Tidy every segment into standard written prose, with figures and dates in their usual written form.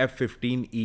F-15E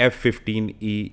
F-15E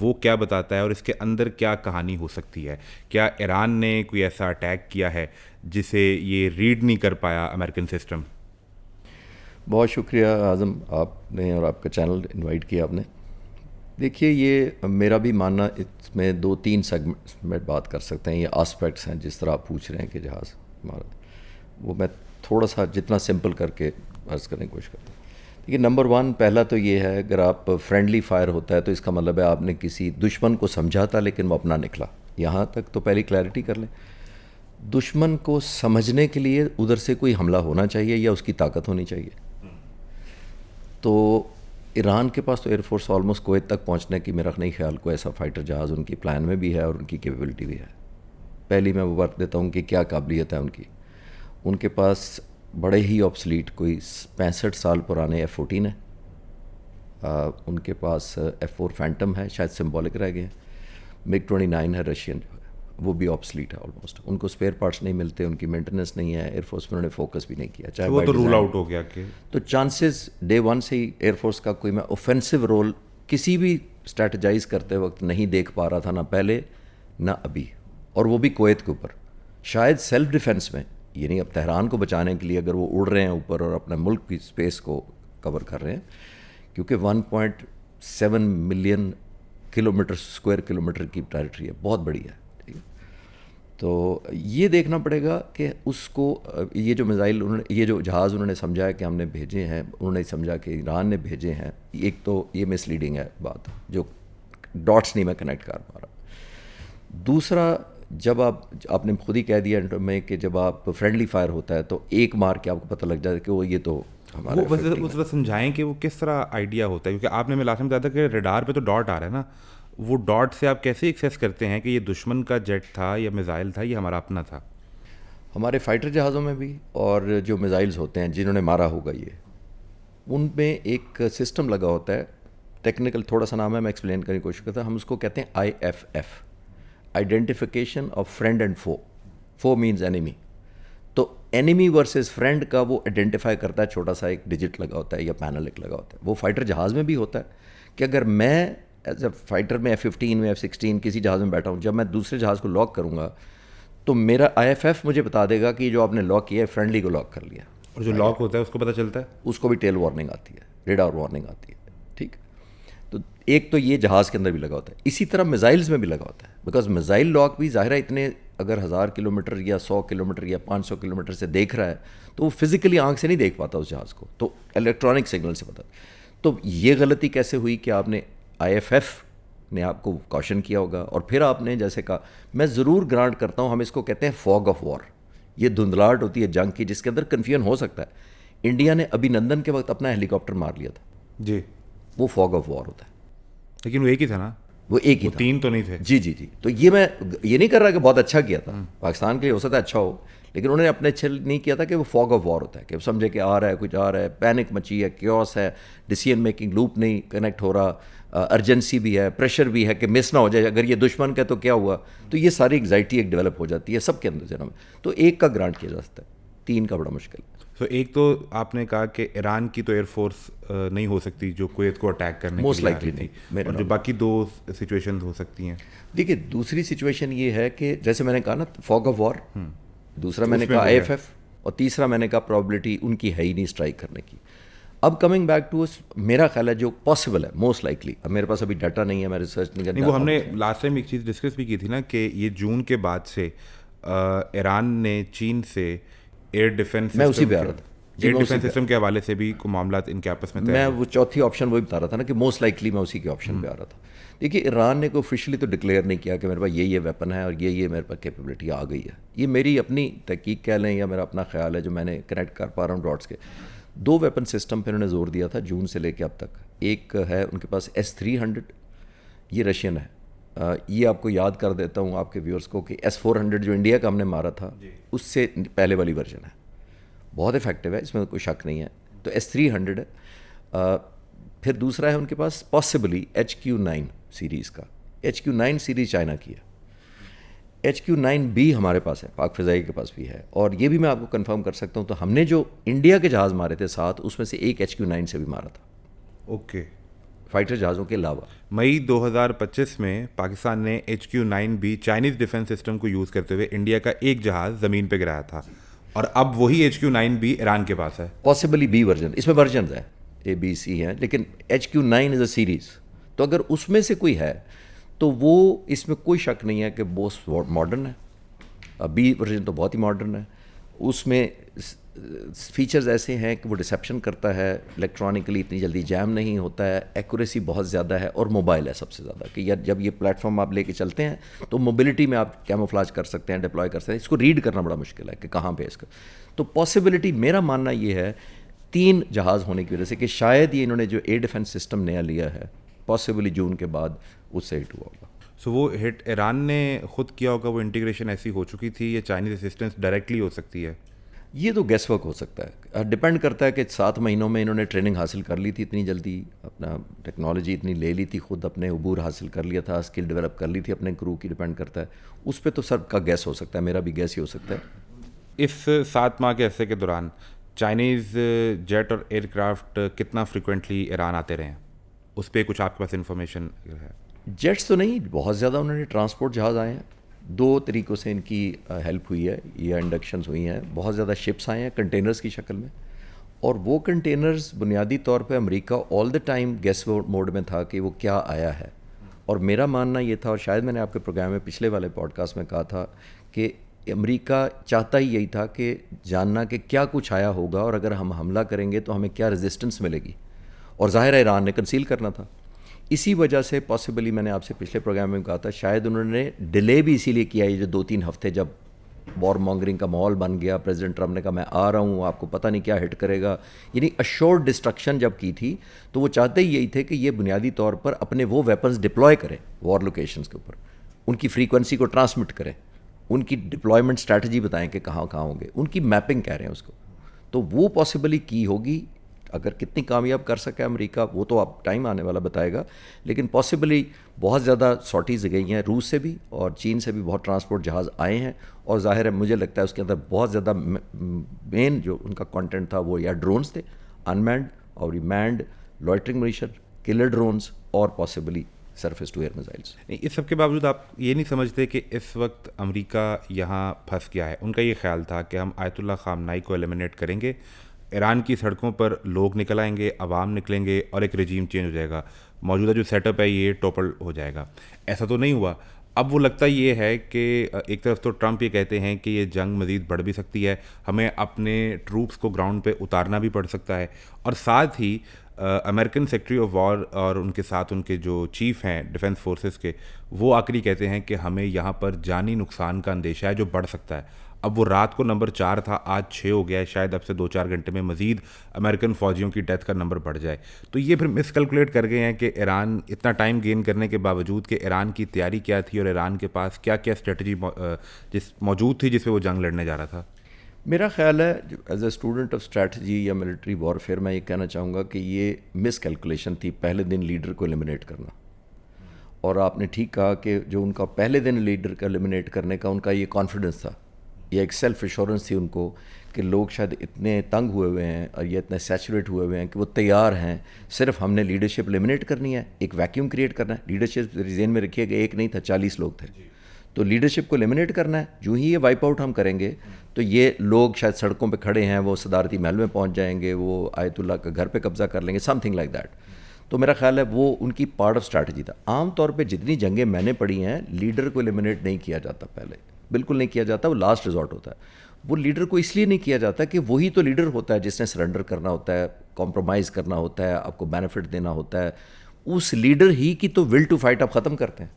وہ کیا بتاتا ہے اور اس کے اندر کیا کہانی ہو سکتی ہے؟ کیا ایران نے کوئی ایسا اٹیک کیا ہے جسے یہ ریڈ نہیں کر پایا امریکن سسٹم؟ بہت شکریہ اعظم، آپ نے اور آپ کا چینل انوائٹ کیا آپ نے. دیکھیے، یہ میرا بھی ماننا، اس میں 2-3 سیگمنٹس میں بات کر سکتے ہیں. یہ آسپیکٹس ہیں جس طرح آپ پوچھ رہے ہیں کہ جہاز ہمارا، وہ میں تھوڑا سا جتنا سمپل کر کے عرض کرنے کی کوشش کرتا ہوں. دیکھیے، نمبر 1 پہلا تو یہ ہے، اگر آپ فرینڈلی فائر ہوتا ہے تو اس کا مطلب ہے آپ نے کسی دشمن کو سمجھا تھا لیکن وہ اپنا نکلا. یہاں تک تو پہلی کلیئرٹی کر لیں. دشمن کو سمجھنے کے لیے ادھر سے کوئی حملہ ہونا چاہیے یا اس کی طاقت ہونی چاہیے. تو ایران کے پاس تو ایئر فورس آلموسٹ کویت تک پہنچنے کی میرا نہیں خیال کو ایسا فائٹر جہاز ان کی پلان میں بھی ہے اور ان کی کیپیبلٹی بھی ہے. پہلی میں وہ بات دیتا ہوں کہ کیا قابلیت ہے ان کی. ان کے پاس بڑے ہی آبسلیٹ کوئی 65 سال پرانے F-14 ہیں. ان کے پاس F-4 فینٹم ہے، شاید سمبولک رہ گئے ہیں. MiG-29 ہے رشین، جو ہے وہ بھی آبسلیٹ ہے آلموسٹ. ان کو اسپیئر پارٹس نہیں ملتے، ان کی مینٹیننس نہیں ہے. ایئر فورس میں انہوں نے فوکس بھی نہیں کیا، چاہے وہ تو رول آؤٹ ہو گیا کہ تو چانسز ڈے 1 سے ہی ایئر فورس کا کوئی میں اوفینسو رول کسی بھی اسٹریٹجائز کرتے وقت نہیں دیکھ پا رہا تھا، نہ پہلے نہ ابھی، اور وہ بھی کویت کے اوپر. شاید سیلف ڈیفینس میں، یعنی اب تہران کو بچانے کے لیے اگر وہ اڑ رہے ہیں اوپر اور اپنے ملک کی اسپیس کو کور کر رہے ہیں، کیونکہ 1.7 ملین اسکوائر کلومیٹر کی ٹیریٹری ہے، بہت بڑی ہے. ٹھیک ہے، تو یہ دیکھنا پڑے گا کہ اس کو یہ جو میزائل یہ جو جہاز انہوں نے سمجھا ہے کہ ہم نے بھیجے ہیں، انہوں نے سمجھا کہ ایران نے بھیجے ہیں. ایک تو یہ مس لیڈنگ ہے بات، جو ڈاٹس نہیں میں کنیکٹ کر پا رہا. دوسرا، جب آپ نے خود ہی کہہ دیا میں کہ جب آپ فرینڈلی فائر ہوتا ہے تو ایک مار کے آپ کو پتہ لگ جاتا ہے کہ وہ یہ تو ہمارا وہ ذرا سمجھائیں کہ وہ کس طرح آئیڈیا ہوتا ہے. کیونکہ آپ نے میں لاسٹ میں بتایا تھا کہ ریڈار پہ تو ڈاٹ آ رہا ہے نا، وہ ڈاٹ سے آپ کیسے ایکسیس کرتے ہیں کہ یہ دشمن کا جیٹ تھا یا میزائل تھا، یہ ہمارا اپنا تھا؟ ہمارے فائٹر جہازوں میں بھی، اور جو میزائلز ہوتے ہیں جنہوں نے مارا ہوگا، یہ ان میں ایک سسٹم لگا ہوتا ہے. ٹیکنیکل تھوڑا سا نام ہے، میں ایکسپلین کرنے کی کوشش کرتا ہوں. ہم اس کو کہتے ہیں IFF، identification of friend and فو. فو مینز اینیمی. تو اینیمی ورسز فرینڈ کا وہ آئیڈینٹیفائی کرتا ہے، چھوٹا سا ایک ڈیجٹ لگا ہوتا ہے یا پینل ایک لگا ہوتا ہے. وہ فائٹر جہاز میں بھی ہوتا ہے کہ اگر میں ایز اے فائٹر میں F-15 میں F-16 کسی جہاز میں بیٹھا ہوں، جب میں دوسرے جہاز کو لاک کروں گا تو میرا IFF مجھے بتا دے گا کہ جو آپ نے لاک کیا ہے فرینڈلی کو لاک کر لیا. اور جو لاک ہوتا ہے اس کو پتہ چلتا ہے، اس کو بھی ٹیل وارننگ آتی ہے، ریڈار وارننگ آتی ہے. ٹھیک، تو ایک تو یہ جہاز کے اندر بھی لگا ہوتا ہے. اسی طرح میزائلز میں بھی لگا ہوتا ہے، بیکاز میزائل لاک بھی ظاہر ہے اتنے اگر 1000 کلومیٹر یا 100 کلومیٹر یا 500 کلومیٹر سے دیکھ رہا ہے تو وہ فزیکلی آنکھ سے نہیں دیکھ پاتا اس جہاز کو، تو الیکٹرانک سگنل سے پتا. تو یہ غلطی کیسے ہوئی کہ آپ نے IFF نے آپ کو کوشن کیا ہوگا، اور پھر آپ نے جیسے کہا، میں ضرور گرانٹ کرتا ہوں، ہم اس کو کہتے ہیں فوگ آف وار. یہ دھندلاہٹ ہوتی ہے جنگ کی جس کے اندر کنفیوژن ہو سکتا ہے. انڈیا نے ابھی نندن کے وقت اپنا ہیلی کاپٹر مار لیا تھا جی، وہ فوگ آف وار ہوتا ہے. لیکن وہ ایک ہی تھا نا، وہ ایک ہی تھا، 3 تو نہیں تھے. جی جی جی. تو یہ میں یہ نہیں کر رہا کہ بہت اچھا کیا تھا پاکستان کے لیے، ہو سکتا ہے اچھا ہو، لیکن انہوں نے اپنے اچھے نہیں کیا تھا کہ وہ فوگ آف وار ہوتا ہے، کہ سمجھے کہ آ رہا ہے کچھ آ رہا ہے، پینک مچی ہے، کیوس ہے، ڈیسیژن میکنگ لوپ نہیں کنیکٹ ہو رہا، ارجنسی بھی ہے، پریشر بھی ہے کہ مس نہ ہو جائے، اگر یہ دشمن کا تو کیا ہوا. تو یہ ساری انگزائٹی ایک ڈیولپ ہو جاتی ہے سب کے اندر ذہنوں میں. تو ایک کا گرانٹ کیا جا سکتا ہے، 3 کا بڑا مشکل ہے. تو ایک تو آپ نے کہا کہ ایران کی تو ایئر فورس نہیں ہو سکتی جو کویت کو اٹیک کرنے موسٹ کے لیے لائکلی نہیں، اور جو باقی 2 سچویشنز ہو سکتی ہیں. دیکھیے، دوسری سچویشن یہ ہے کہ جیسے میں نے کہا نا فوگ آف وار، دوسرا میں نے کہا IFF، اور تیسرا میں نے کہا پرابلٹی ان کی ہے ہی نہیں اسٹرائک کرنے کی. اب کمنگ بیک ٹو میرا خیال ہے جو پاسبل ہے موسٹ لائکلی، اب میرے پاس ابھی ڈاٹا نہیں ہے، میں ریسرچ نہیں کرنا. وہ ہم نے لاسٹ ٹائم ایک چیز ڈسکس بھی کی تھی نا کہ یہ جون کے بعد سے ایران نے چین سے ایئر ڈیفینس، میں اسی پہ آ رہا تھا، ایئر ڈیفینس سسٹم کے حوالے سے بھی کوئی معاملات ان کے آپس میں وہ چوتھی آپشن وہی بتا رہا تھا نا کہ موسٹ لائکلی میں اسی کے آپشن پہ آ رہا تھا. دیکھیے، ایران نے کوئی آفیشلی تو ڈکلیئر نہیں کیا کہ میرے پاس یہ ویپن ہے اور یہ میرے پاس کیپیبلٹی آ گئی ہے. یہ میری اپنی تحقیق کہہ لیں یا میرا اپنا خیال ہے جو میں نے کنیکٹ کر پا رہا ہوں ڈاٹس کے. 2 ویپن سسٹم پہ انہوں نے زور دیا تھا جون سے لے کے اب تک. ایک ہے ان کے پاس S-300، یہ رشین ہے. یہ آپ کو یاد کر دیتا ہوں آپ کے ویورز کو کہ S-400 جو انڈیا کا ہم نے مارا تھا اس سے پہلے والی ورژن ہے، بہت افیکٹو ہے، اس میں کوئی شک نہیں ہے. تو S-300 ہے. پھر دوسرا ہے ان کے پاس پاسبلی HQ-9 سیریز کا. HQ-9 سیریز چائنا کی ہے. HQ-9B ہمارے پاس ہے، پاک فضائی کے پاس بھی ہے، اور یہ بھی میں آپ کو کنفرم کر سکتا ہوں. تو ہم نے جو انڈیا کے جہاز مارے تھے 7، اس میں سے ایک HQ-9 سے بھی مارا تھا. اوکے. فائٹر جہازوں کے علاوہ. مئی 2025 میں پاکستان نے HQ-9B چائنیز ڈیفنس سسٹم کو یوز کرتے ہوئے انڈیا کا ایک جہاز زمین پہ گرایا تھا, اور اب وہی HQ-9B ایران کے پاس ہے. پاسبلی بی ورژن, اس میں ورژنز ہیں ABC ہیں, لیکن HQ-9 از اے سیریز. تو اگر اس میں سے کوئی ہے تو وہ اس میں کوئی شک نہیں ہے کہ بہت ماڈرن ہے. بی ورژن تو بہت ہی ماڈرن ہے. اس میں فیچرز ایسے ہیں کہ وہ ڈسیپشن کرتا ہے, الیکٹرانکلی اتنی جلدی جیم نہیں ہوتا ہے, ایکوریسی بہت زیادہ ہے, اور موبائل ہے سب سے زیادہ, کہ یار جب یہ پلیٹ فارم آپ لے کے چلتے ہیں تو موبلٹی میں آپ کیموفلاج کر سکتے ہیں, ڈپلوائے کر سکتے ہیں. اس کو ریڈ کرنا بڑا مشکل ہے کہ کہاں پہ اس کا. تو پاسبلٹی میرا ماننا یہ ہے 3 جہاز ہونے کی وجہ سے کہ شاید یہ انہوں نے جو ایئر ڈیفنس سسٹم نیا لیا ہے پاسبلی جون کے بعد اس سے ہٹ ہوا ہوگا. سو وہ ہٹ ایران نے خود کیا ہوگا, وہ انٹیگریشن ایسی ہو چکی تھی, یا چائنیز اسسٹنس ڈائریکٹلی ہو سکتی ہے؟ یہ تو گیس ورک ہو سکتا ہے, ڈپینڈ کرتا ہے کہ 7 مہینوں میں انہوں نے ٹریننگ حاصل کر لی تھی اتنی جلدی, اپنا ٹیکنالوجی اتنی لے لی تھی, خود اپنے عبور حاصل کر لیا تھا, اسکل ڈیولپ کر لی تھی اپنے کرو کی, ڈپینڈ کرتا ہے اس پہ. تو سب کا گیس ہو سکتا ہے, میرا بھی گیس ہی ہو سکتا ہے. اس 7 ماہ کے عرصے کے دوران چائنیز جیٹ اور ایئر کرافٹ کتنا فریکوینٹلی ایران آتے رہے ہیں, اس پہ کچھ آپ کے پاس انفارمیشن ہے؟ جیٹس تو نہیں, بہت زیادہ انہوں نے ٹرانسپورٹ جہاز آئے ہیں. 2 طریقوں سے ان کی ہیلپ ہوئی ہے یا انڈکشنز ہوئی ہیں. بہت زیادہ شپس آئے ہیں کنٹینرز کی شکل میں, اور وہ کنٹینرز بنیادی طور پہ امریکہ آل دا ٹائم گیس موڈ میں تھا کہ وہ کیا آیا ہے. اور میرا ماننا یہ تھا, اور شاید میں نے آپ کے پروگرام میں پچھلے والے پوڈ کاسٹ میں کہا تھا, کہ امریکہ چاہتا ہی یہی تھا کہ جاننا کہ کیا کچھ آیا ہوگا, اور اگر ہم حملہ کریں گے تو ہمیں کیا ریزسٹنس ملے گی. اور ظاہر ہے ایران نے کنسیل کرنا تھا. اسی وجہ سے پاسبلی میں نے آپ سے پچھلے پروگرام میں کہا تھا شاید انہوں نے ڈیلے بھی اسی لیے کیا, یہ جو 2-3 ہفتے جب وار مانگرنگ کا ماحول بن گیا, پریزیڈنٹ ٹرمپ نے کہا میں آ رہا ہوں, آپ کو پتہ نہیں کیا ہٹ کرے گا, یعنی اشورڈ ڈسٹرکشن جب کی تھی, تو وہ چاہتے ہی یہی تھے کہ یہ بنیادی طور پر اپنے وہ ویپنز ڈپلوائے کریں وار لوکیشنز کے اوپر, ان کی فریکوینسی کو ٹرانسمٹ کریں, ان کی ڈپلائمنٹ اسٹریٹجی بتائیں کہ کہاں کہاں ہوں گے, ان کی میپنگ کہہ رہے ہیں اس کو. تو وہ پاسبلی کی ہوگی. اگر کتنی کامیاب کر سکے امریکہ وہ تو آپ ٹائم آنے والا بتائے گا, لیکن پاسبلی بہت زیادہ سارٹیز گئی ہیں, روس سے بھی اور چین سے بھی بہت ٹرانسپورٹ جہاز آئے ہیں. اور ظاہر ہے مجھے لگتا ہے اس کے اندر بہت زیادہ مین جو ان کا کانٹینٹ تھا وہ یا ڈرونز تھے, انمینڈ اور manned loitering munition, killer drones, اور possibly surface to air missiles. اس سب کے باوجود آپ یہ نہیں سمجھتے کہ اس وقت امریکہ یہاں پھنس گیا ہے؟ ان کا یہ خیال تھا کہ ہم آیت اللہ خامنائی کو ایلیمنیٹ کریں گے, ایران کی سڑکوں پر لوگ نکل آئیں گے, عوام نکلیں گے, اور ایک رجیم چینج ہو جائے گا, موجودہ جو سیٹ اپ ہے یہ ٹوپل ہو جائے گا. ایسا تو نہیں ہوا. اب وہ لگتا یہ ہے کہ ایک طرف تو ٹرمپ یہ کہتے ہیں کہ یہ جنگ مزید بڑھ بھی سکتی ہے, ہمیں اپنے ٹروپس کو گراؤنڈ پہ اتارنا بھی پڑ سکتا ہے, اور ساتھ ہی امریکن سیکرٹری آف وار اور ان کے ساتھ ان کے جو چیف ہیں ڈیفنس فورسز کے, وہ آخری کہتے ہیں کہ ہمیں یہاں پر جانی نقصان کا اندیشہ ہے جو بڑھ سکتا ہے. اب وہ رات کو نمبر 4 تھا, آج 6 ہو گیا ہے, شاید اب سے 2-4 گھنٹے میں مزید امریکن فوجیوں کی ڈیتھ کا نمبر بڑھ جائے. تو یہ پھر مس کیلکولیٹ کر گئے ہیں کہ ایران اتنا ٹائم گین کرنے کے باوجود کہ ایران کی تیاری کیا تھی اور ایران کے پاس کیا کیا اسٹریٹجی موجود تھی جس پہ وہ جنگ لڑنے جا رہا تھا. میرا خیال ہے as a student of strategy یا ملٹری وارفیئر میں یہ کہنا چاہوں گا کہ یہ مس کیلکولیشن تھی پہلے دن لیڈر کو ایلیمنیٹ کرنا. اور آپ نے ٹھیک کہا کہ جو ان کا پہلے دن لیڈر کا ایلیمنیٹ کرنے کا ان کا یہ کانفیڈنس تھا, یہ ایک سیلف ایشورنس تھی ان کو کہ لوگ شاید اتنے تنگ ہوئے ہیں اور یہ اتنے سیچوریٹ ہوئے ہیں کہ وہ تیار ہیں, صرف ہم نے لیڈرشپ ایلیمنیٹ کرنی ہے, ایک ویکیوم کریٹ کرنا ہے. لیڈرشپ ذہن میں رکھیے کہ ایک نہیں تھا, 40 لوگ تھے. تو لیڈرشپ کو ایلیمنیٹ کرنا ہے. جو ہی یہ وائپ آؤٹ ہم کریں گے تو یہ لوگ شاید سڑکوں پہ کھڑے ہیں, وہ صدارتی محل میں پہنچ جائیں گے, وہ آیت اللہ کا گھر پہ قبضہ کر لیں گے, سم تھنگ لائک دیٹ. تو میرا خیال ہے وہ ان کی پارٹ آف اسٹریٹجی تھا. عام طور پہ جتنی جنگیں میں نے پڑھی ہیں لیڈر کو ایلیمنیٹ نہیں کیا جاتا, پہلے بالکل نہیں کیا جاتا, وہ لاسٹ ریزورٹ ہوتا ہے. وہ لیڈر کو اس لیے نہیں کیا جاتا کہ وہی تو لیڈر ہوتا ہے جس نے سرنڈر کرنا ہوتا ہے, کمپرومائز کرنا ہوتا ہے, آپ کو بینیفٹ دینا ہوتا ہے. اس لیڈر ہی کی تو ول ٹو فائٹ آپ ختم کرتے ہیں.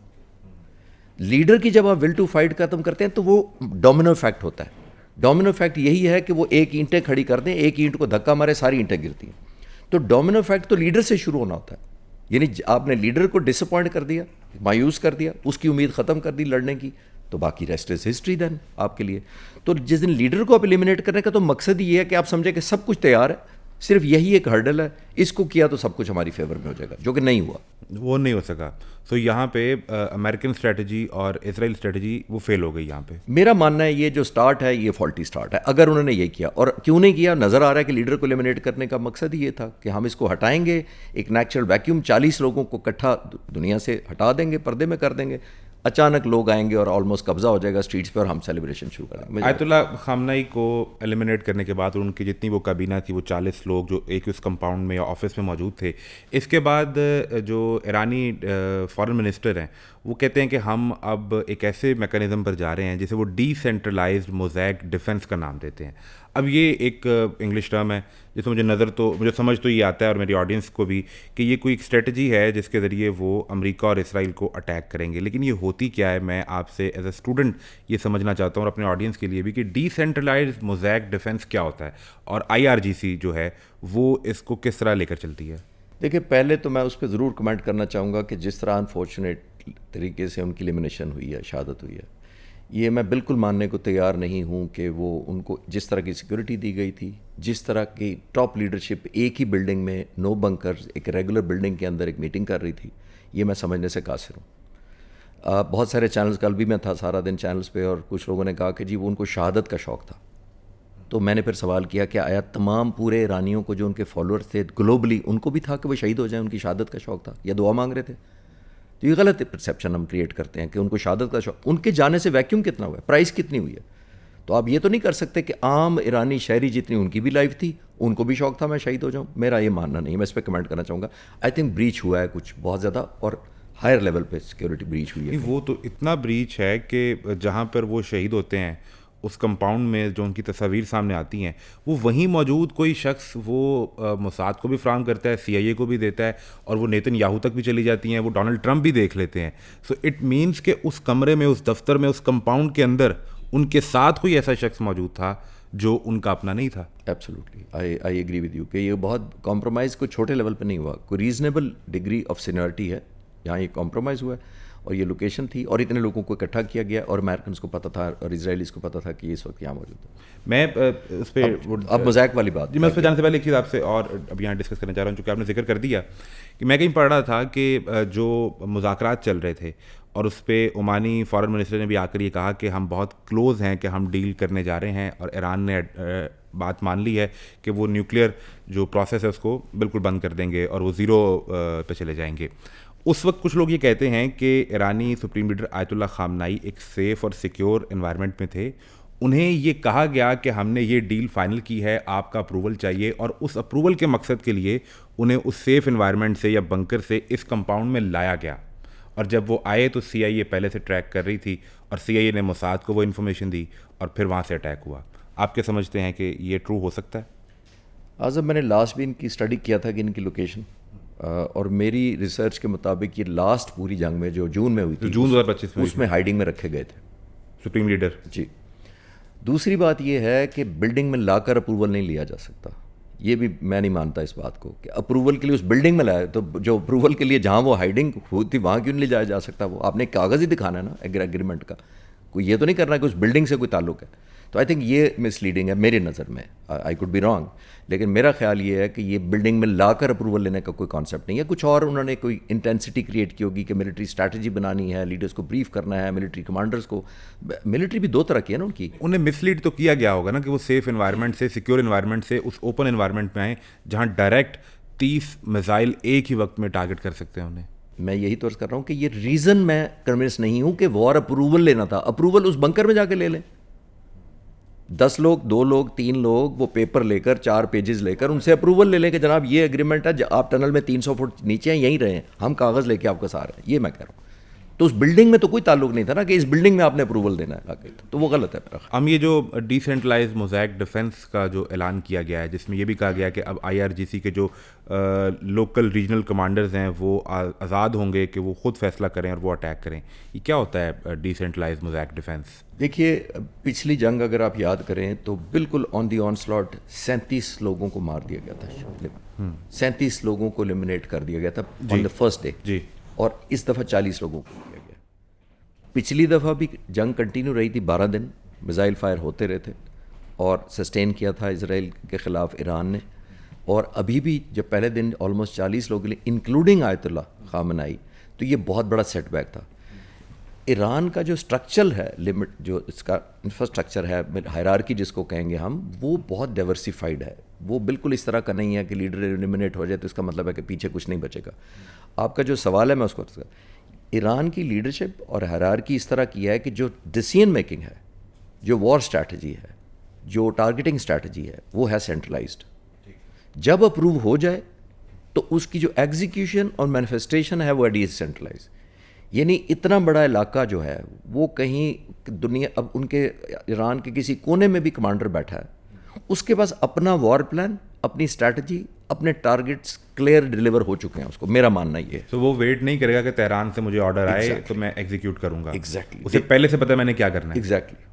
لیڈر کی جب آپ ول ٹو فائٹ ختم کرتے ہیں تو وہ ڈومینو افیکٹ ہوتا ہے. ڈومینو افیکٹ یہی ہے کہ وہ ایک اینٹیں کھڑی کر دیں, ایک اینٹ کو دھکا مارے ساری اینٹیں گرتی ہیں. تو ڈومینو افیکٹ تو لیڈر سے شروع ہونا ہوتا ہے. یعنی آپ نے لیڈر کو ڈس اپوائنٹ کر دیا, مایوس کر دیا, اس کی امید ختم کر دی لڑنے کی, تو باقی ریسٹ از ہسٹری دین آپ کے لیے. تو جس دن لیڈر کو آپ ایلیمنیٹ کرنے کا تو مقصد ہی یہ ہے کہ آپ سمجھیں کہ سب کچھ تیار ہے, صرف یہی ایک ہرڈل ہے, اس کو کیا تو سب کچھ ہماری فیور میں ہو جائے گا, جو کہ نہیں ہوا. وہ نہیں ہو سکا. سو یہاں پہ امریکن اسٹریٹجی اور اسرائیل اسٹریٹجی وہ فیل ہو گئی یہاں پہ. میرا ماننا ہے یہ جو سٹارٹ ہے یہ فالٹی سٹارٹ ہے. اگر انہوں نے یہ کیا, اور کیوں نہیں کیا, نظر آ رہا ہے کہ لیڈر کو ایلیمنیٹ کرنے کا مقصد ہی یہ تھا کہ ہم اس کو ہٹائیں گے, ایک نیچرل ویکیوم 40 لوگوں کو اکٹھا دنیا سے ہٹا دیں گے, پردے میں کر دیں گے, اچانک لوگ آئیں گے اور آلموسٹ قبضہ ہو جائے گا اسٹریٹس پہ اور ہم سیلیبریشن شروع کریں گے. آیت اللہ خامنئی کو ایلیمنیٹ کرنے کے بعد ان کی جتنی وہ کابینہ تھی, وہ 40 لوگ جو ایک اس کمپاؤنڈ میں یا آفس میں موجود تھے, اس کے بعد جو ایرانی فارن منسٹر ہیں وہ کہتے ہیں کہ ہم اب ایک ایسے میکانزم پر جا رہے ہیں جسے وہ ڈی سینٹرلائزڈ موزیک ڈیفنس کا نام دیتے ہیں. اب یہ ایک انگلش ٹرم ہے جس میں مجھے سمجھ تو یہ آتا ہے اور میری آڈینس کو بھی, کہ یہ کوئی ایک اسٹریٹجی ہے جس کے ذریعے وہ امریکہ اور اسرائیل کو اٹیک کریں گے. لیکن یہ ہوتی کیا ہے, میں آپ سے ایز اے اسٹوڈنٹ یہ سمجھنا چاہتا ہوں اور اپنے آڈینس کے لیے بھی, کہ ڈی سینٹرلائزڈ موزیک ڈیفنس کیا ہوتا ہے اور IRGC جو ہے وہ اس کو کس طرح لے کر چلتی ہے. دیکھیں, پہلے تو میں اس پہ ضرور کمنٹ کرنا چاہوں گا کہ جس طرح انفارچونیٹ طریقے سے ان کی ایلیمنیشن ہوئی ہے, شہادت ہوئی ہے, یہ میں بالکل ماننے کو تیار نہیں ہوں کہ وہ ان کو جس طرح کی سیکورٹی دی گئی تھی, جس طرح کی ٹاپ لیڈرشپ ایک ہی بلڈنگ میں نو بنکر ایک ریگولر بلڈنگ کے اندر ایک میٹنگ کر رہی تھی, یہ میں سمجھنے سے قاصر ہوں. بہت سارے چینلز, کل بھی میں تھا سارا دن چینلز پہ, اور کچھ لوگوں نے کہا کہ جی وہ ان کو شہادت کا شوق تھا. تو میں نے پھر سوال کیا کہ آیا تمام پورے ایرانیوں کو جو ان کے فالوورز تھے گلوبلی ان کو بھی تھا کہ وہ شہید ہو جائیں, ان کی شہادت کا شوق تھا, یا دعا مانگ رہے تھے؟ تو یہ غلط پرسیپشن ہم کریٹ کرتے ہیں کہ ان کو شہادت کا شوق. ان کے جانے سے ویکیوم کتنا ہوا ہے, پرائز کتنی ہوئی ہے. تو آپ یہ تو نہیں کر سکتے کہ عام ایرانی شہری جتنی ان کی بھی لائف تھی ان کو بھی شوق تھا میں شہید ہو جاؤں. میرا یہ ماننا نہیں, میں اس پہ کمنٹ کرنا چاہوں گا. آئی تھنک بریچ ہوا ہے کچھ بہت زیادہ, اور ہائر لیول پہ سیکورٹی بریچ ہوئی ہے. وہ تو اتنا بریچ ہے کہ جہاں پر وہ شہید ہوتے ہیں اس کمپاؤنڈ میں جو ان کی تصاویر سامنے آتی ہیں, وہ وہیں موجود کوئی شخص وہ موساد کو بھی فراہم کرتا ہے, CIA کو بھی دیتا ہے, اور وہ نیتن یاہو تک بھی چلی جاتی ہیں, وہ ڈونلڈ ٹرمپ بھی دیکھ لیتے ہیں. سو اٹ مینس کہ اس کمرے میں, اس دفتر میں, اس کمپاؤنڈ کے اندر ان کے ساتھ کوئی ایسا شخص موجود تھا جو ان کا اپنا نہیں تھا. Absolutely I agree with you کہ یہ بہت کمپرومائز کوئی چھوٹے لیول پہ نہیں ہوا, کوئی ریزنیبل ڈگری آف سینیورٹی ہے جہاں یہ کمپرومائز ہوا ہے, اور یہ لوکیشن تھی, اور اتنے لوگوں کو اکٹھا کیا گیا, اور امریکنس کو پتہ تھا اور اسرائیلیز کو پتہ تھا کہ یہ اس وقت یہاں موجود ہے. میں اس پہ اب مذاق والی بات, جی میں اس پہ جانے سے پہلے ایک چیز آپ سے اور اب یہاں ڈسکس کرنا چاہ رہا ہوں, چونکہ آپ نے ذکر کر دیا کہ میں کہیں پڑھ رہا تھا کہ جو مذاکرات چل رہے تھے اور اس پہ عمانی فارن منسٹر نے بھی آ کر یہ کہا کہ ہم بہت کلوز ہیں کہ ہم ڈیل کرنے جا رہے ہیں, اور ایران نے بات مان لی ہے کہ وہ نیوکلیئر جو پروسیس ہے اس کو بالکل بند کر دیں گے اور وہ زیرو پہ چلے جائیں گے. اس وقت کچھ لوگ یہ کہتے ہیں کہ ایرانی سپریم لیڈر آیت اللہ خامنئی ایک سیف اور سیکیور انوائرمنٹ میں تھے, انہیں یہ کہا گیا کہ ہم نے یہ ڈیل فائنل کی ہے, آپ کا اپروول چاہیے, اور اس اپروول کے مقصد کے لیے انہیں اس سیف انوائرمنٹ سے یا بنکر سے اس کمپاؤنڈ میں لایا گیا. اور جب وہ آئے تو CIA پہلے سے ٹریک کر رہی تھی, اور CIA نے موساد کو وہ انفارمیشن دی, اور پھر وہاں سے اٹیک ہوا. آپ کیا سمجھتے ہیں کہ یہ ٹرو ہو سکتا ہے؟ اعظم, میں نے لاسٹ بھی ان کی اسٹڈی کیا تھا کہ ان کی لوکیشن, اور میری ریسرچ کے مطابق یہ لاسٹ پوری جنگ میں جو جون میں ہوئی تھی, جون 2025 میں, اس میں ہائیڈنگ میں رکھے گئے تھے سپریم لیڈر. جی. دوسری بات یہ ہے کہ بلڈنگ میں لا کر اپروول نہیں لیا جا سکتا. یہ بھی میں نہیں مانتا اس بات کو کہ اپروول کے لیے اس بلڈنگ میں لایا, تو جو اپروول کے لیے جہاں وہ ہائیڈنگ ہوتی وہاں کیوں نہیں لے جایا جا سکتا؟ وہ آپ نے کاغذ ہی دکھانا ہے نا ایگریمنٹ کا, کوئی یہ تو نہیں کرنا کہ اس بلڈنگ سے کوئی تعلق ہے. تو آئی تھنک یہ مس لیڈنگ ہے میری نظر میں, آئی کوڈ بی رانگ, لیکن میرا خیال یہ ہے کہ یہ بلڈنگ میں لا کر اپروول لینے کا کوئی کانسیپٹ نہیں ہے. کچھ اور انہوں نے کوئی انٹینسٹی کریٹ کی ہوگی کہ ملٹری اسٹریٹجی بنانی ہے, لیڈرس کو بریف کرنا ہے, ملٹری کمانڈرس کو. ملٹری بھی دو طرح کی ہے نا ان کی. انہیں مس لیڈ تو کیا گیا ہوگا نا کہ وہ سیف انوائرمنٹ سے, سیکیور انوائرمنٹ سے اس اوپن انوائرمنٹ میں آئیں جہاں ڈائریکٹ 30 میزائل ایک ہی وقت میں ٹارگٹ کر سکتے ہیں انہیں. میں یہی طرز کر رہا ہوں کہ یہ ریزن میں کنونس نہیں ہوں کہ وار اپروول لینا تھا. اپروول اس بنکر میں جا کے لے لیں, 10 لوگ, 2 لوگ, 3 لوگ وہ پیپر لے کر 4 پیجز لے کر ان سے اپروول لے لیں کہ جناب یہ ایگریمنٹ ہے, آپ ٹنل میں 300 فٹ نیچے ہیں, یہیں رہیں, ہم کاغذ لے کے آپ کا سارا ہے. یہ میں کہہ رہا ہوں. تو اس بلڈنگ میں تو کوئی تعلق نہیں تھا نا کہ اس بلڈنگ میں آپ نے اپروول دینا ہے, تو وہ غلط ہے میرا. ہم یہ جو ڈی سینٹرلائز موزیک ڈیفنس کا جو اعلان کیا گیا ہے, جس میں یہ بھی کہا گیا کہ اب IRGC کے جو لوکل ریجنل کمانڈرز ہیں وہ آزاد ہوں گے کہ وہ خود فیصلہ کریں اور وہ اٹیک کریں, یہ کیا ہوتا ہے ڈی سینٹرلائز موزیک ڈیفنس؟ دیکھیے, پچھلی جنگ اگر آپ یاد کریں تو بالکل آن دی آن سلاٹ 37 لوگوں کو مار دیا گیا تھا, 37 لوگوں کو ایلیمنیٹ کر دیا گیا تھا آن دا فرسٹ ڈے. جی. اور اس دفعہ 40 لوگوں کو کیا گیا. پچھلی دفعہ بھی جنگ کنٹینیو رہی تھی, 12 دن میزائل فائر ہوتے رہے تھے, اور سسٹین کیا تھا اسرائیل کے خلاف ایران نے. اور ابھی بھی جب پہلے دن آلموسٹ 40 لوگوں کے لیے انکلوڈنگ آیت اللہ خامنائی، تو یہ بہت بڑا سیٹ بیک تھا. ایران کا جو اسٹرکچر ہے، لمٹ جو اس کا انفراسٹرکچر ہے، ہائرارکی جس کو کہیں گے ہم، وہ بہت ڈائیورسیفائڈ ہے. وہ بالکل اس طرح کا نہیں ہے کہ لیڈر ایلیمنیٹ ہو جائے تو اس کا مطلب ہے کہ پیچھے کچھ نہیں بچے گا. آپ کا جو سوال ہے میں اس کو ایران کی لیڈرشپ اور ہائرارکی اس طرح کی ہے کہ جو ڈیسیژن میکنگ ہے، جو وار اسٹریٹجی ہے، جو ٹارگیٹنگ اسٹریٹجی ہے، وہ ہے سینٹرلائزڈ. جب اپروو ہو جائے تو اس کی جو ایگزیکیوشن اور مینیفیسٹیشن ہے وہ ڈی سینٹرلائز. یعنی اتنا بڑا علاقہ جو ہے وہ کہیں دنیا، اب ان کے ایران کے کسی کونے میں بھی کمانڈر بیٹھا ہے، اس کے پاس اپنا وار پلان، اپنی اسٹریٹجی، اپنے ٹارگٹس کلیئر ڈیلیور ہو چکے ہیں. اس کو میرا ماننا یہ ہے. تو وہ ویٹ نہیں کرے گا کہ تہران سے مجھے آرڈر آئے تو میں ایگزیکیوٹ کروں گا. ایگزیکٹلی، اسے پہلے سے پتہ ہے میں نے کیا کرنا ہے. ایگزیکٹلی.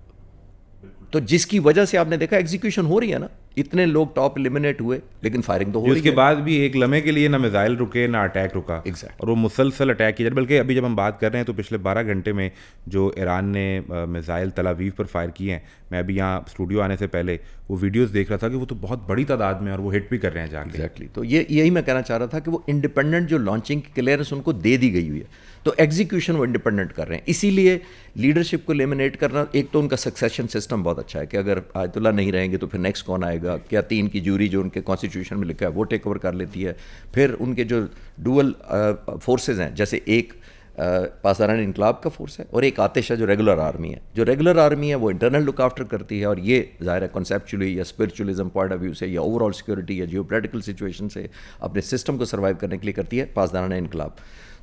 تو جس کی وجہ سے آپ نے دیکھا ایگزیکیوشن ہو رہی ہے نا، اتنے لوگ ٹاپ ایلیمنیٹ ہوئے لیکن فائرنگ تو ہو رہی ہے. اس کے بعد بھی ایک لمحے کے لیے نہ میزائل رکے نہ اٹیک رکا، اور وہ مسلسل اٹیک کیا. بلکہ ابھی جب ہم بات کر رہے ہیں تو پچھلے 12 گھنٹے میں جو ایران نے میزائل تل اویو پر فائر کیے ہیں، میں ابھی یہاں اسٹوڈیو آنے سے پہلے وہ ویڈیوز دیکھ رہا تھا کہ وہ تو بہت بڑی تعداد میں، اور وہ ہٹ بھی کر رہے ہیں جا کے. ایگزیکٹلی. تو یہی میں کہنا چاہ رہا تھا کہ وہ انڈیپینڈنٹ جو لانچنگ کی کلیئرنس ان کو دے دی گئی ہوئی ہے، تو ایگزیکیوشن وہ انڈیپینڈنٹ کر رہے ہیں. اسی لیے لیڈرشپ کو لیمنیٹ کرنا، ایک تو ان کا سکسیشن سسٹم بہت اچھا ہے کہ اگر آیت اللہ نہیں رہیں گے تو پھر نیکسٹ کون آئے گا. کیا 3 کی جوری جو ان کے کانسٹیٹیوشن میں لکھا ہے وہ ٹیک اوور کر لیتی ہے. پھر ان کے جو ڈوئل فورسز ہیں، جیسے ایک پاسداران انقلاب کا فورس ہے اور ایک آتش ہے جو ریگولر آرمی ہے. جو ریگولر آرمی ہے وہ انٹرنل لک آفٹر کرتی ہے، اور یہ ظاہر ہے کنسیپچولی یا اسپرچولیزم پوائنٹ آف ویو سے یا اوور آل سیکورٹی یا جیو پولیٹیکل سچویشن سے اپنے سسٹم کو سروائیو کرنے کے لیے کرتی ہے پاسداران انقلاب.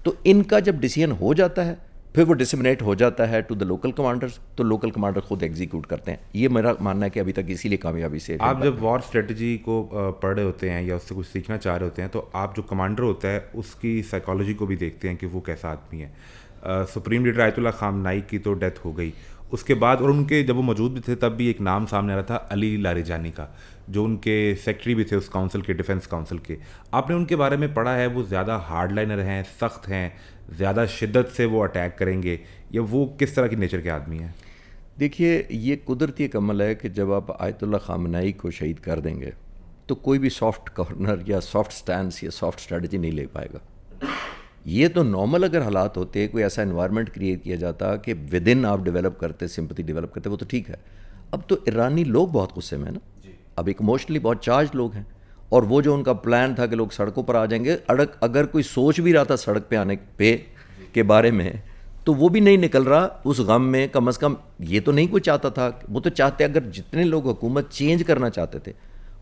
تو ان کا جب ڈیسیژن ہو جاتا ہے پھر وہ ڈسمنیٹ ہو جاتا ہے ٹو دا لوکل کمانڈرز، تو لوکل کمانڈر خود ایگزیکیوٹ کرتے ہیں. یہ میرا ماننا ہے کہ ابھی تک اسی لیے کامیابی سے. آپ جب وار اسٹریٹجی کو پڑھ رہے ہوتے ہیں یا اس سے کچھ سیکھنا چاہ رہے ہوتے ہیں تو آپ جو کمانڈر ہوتا ہے اس کی سائیکالوجی کو بھی دیکھتے ہیں کہ وہ کیسا آدمی ہے. سپریم لیڈر آیت اللہ خامنائی کی تو ڈیتھ ہو گئی، اس کے بعد، اور ان کے جب وہ موجود بھی تھے تب بھی ایک نام سامنے آ رہا تھا علی لاریجانی کا، جو ان کے سیکٹری بھی تھے اس کونسل کے، ڈیفنس کونسل کے. آپ نے ان کے بارے میں پڑھا ہے، وہ زیادہ ہارڈ لائنر ہیں، سخت ہیں، زیادہ شدت سے وہ اٹیک کریں گے، یا وہ کس طرح کی نیچر کے آدمی ہیں؟ دیکھیے، یہ قدرتی ایک عمل ہے کہ جب آپ آیت اللہ خامنائی کو شہید کر دیں گے تو کوئی بھی سافٹ کارنر یا سافٹ سٹینس یا سافٹ اسٹریٹجی نہیں لے پائے گا. یہ تو نارمل اگر حالات ہوتے، کوئی ایسا انوائرمنٹ کریٹ کیا جاتا کہ ود ان آپ ڈیولپ کرتے، سمپتھی ڈیولپ کرتے، وہ تو ٹھیک ہے. اب تو ایرانی لوگ بہت غصے میں ہیں نا، اب ایک ایموشنلی بہت چارج لوگ ہیں، اور وہ جو ان کا پلان تھا کہ لوگ سڑکوں پر آ جائیں گے، اگر کوئی سوچ بھی رہا تھا سڑک پہ آنے پہ کے بارے میں، تو وہ بھی نہیں نکل رہا اس غم میں. کم از کم یہ تو نہیں کوئی چاہتا تھا. وہ تو چاہتے اگر جتنے لوگ حکومت چینج کرنا چاہتے تھے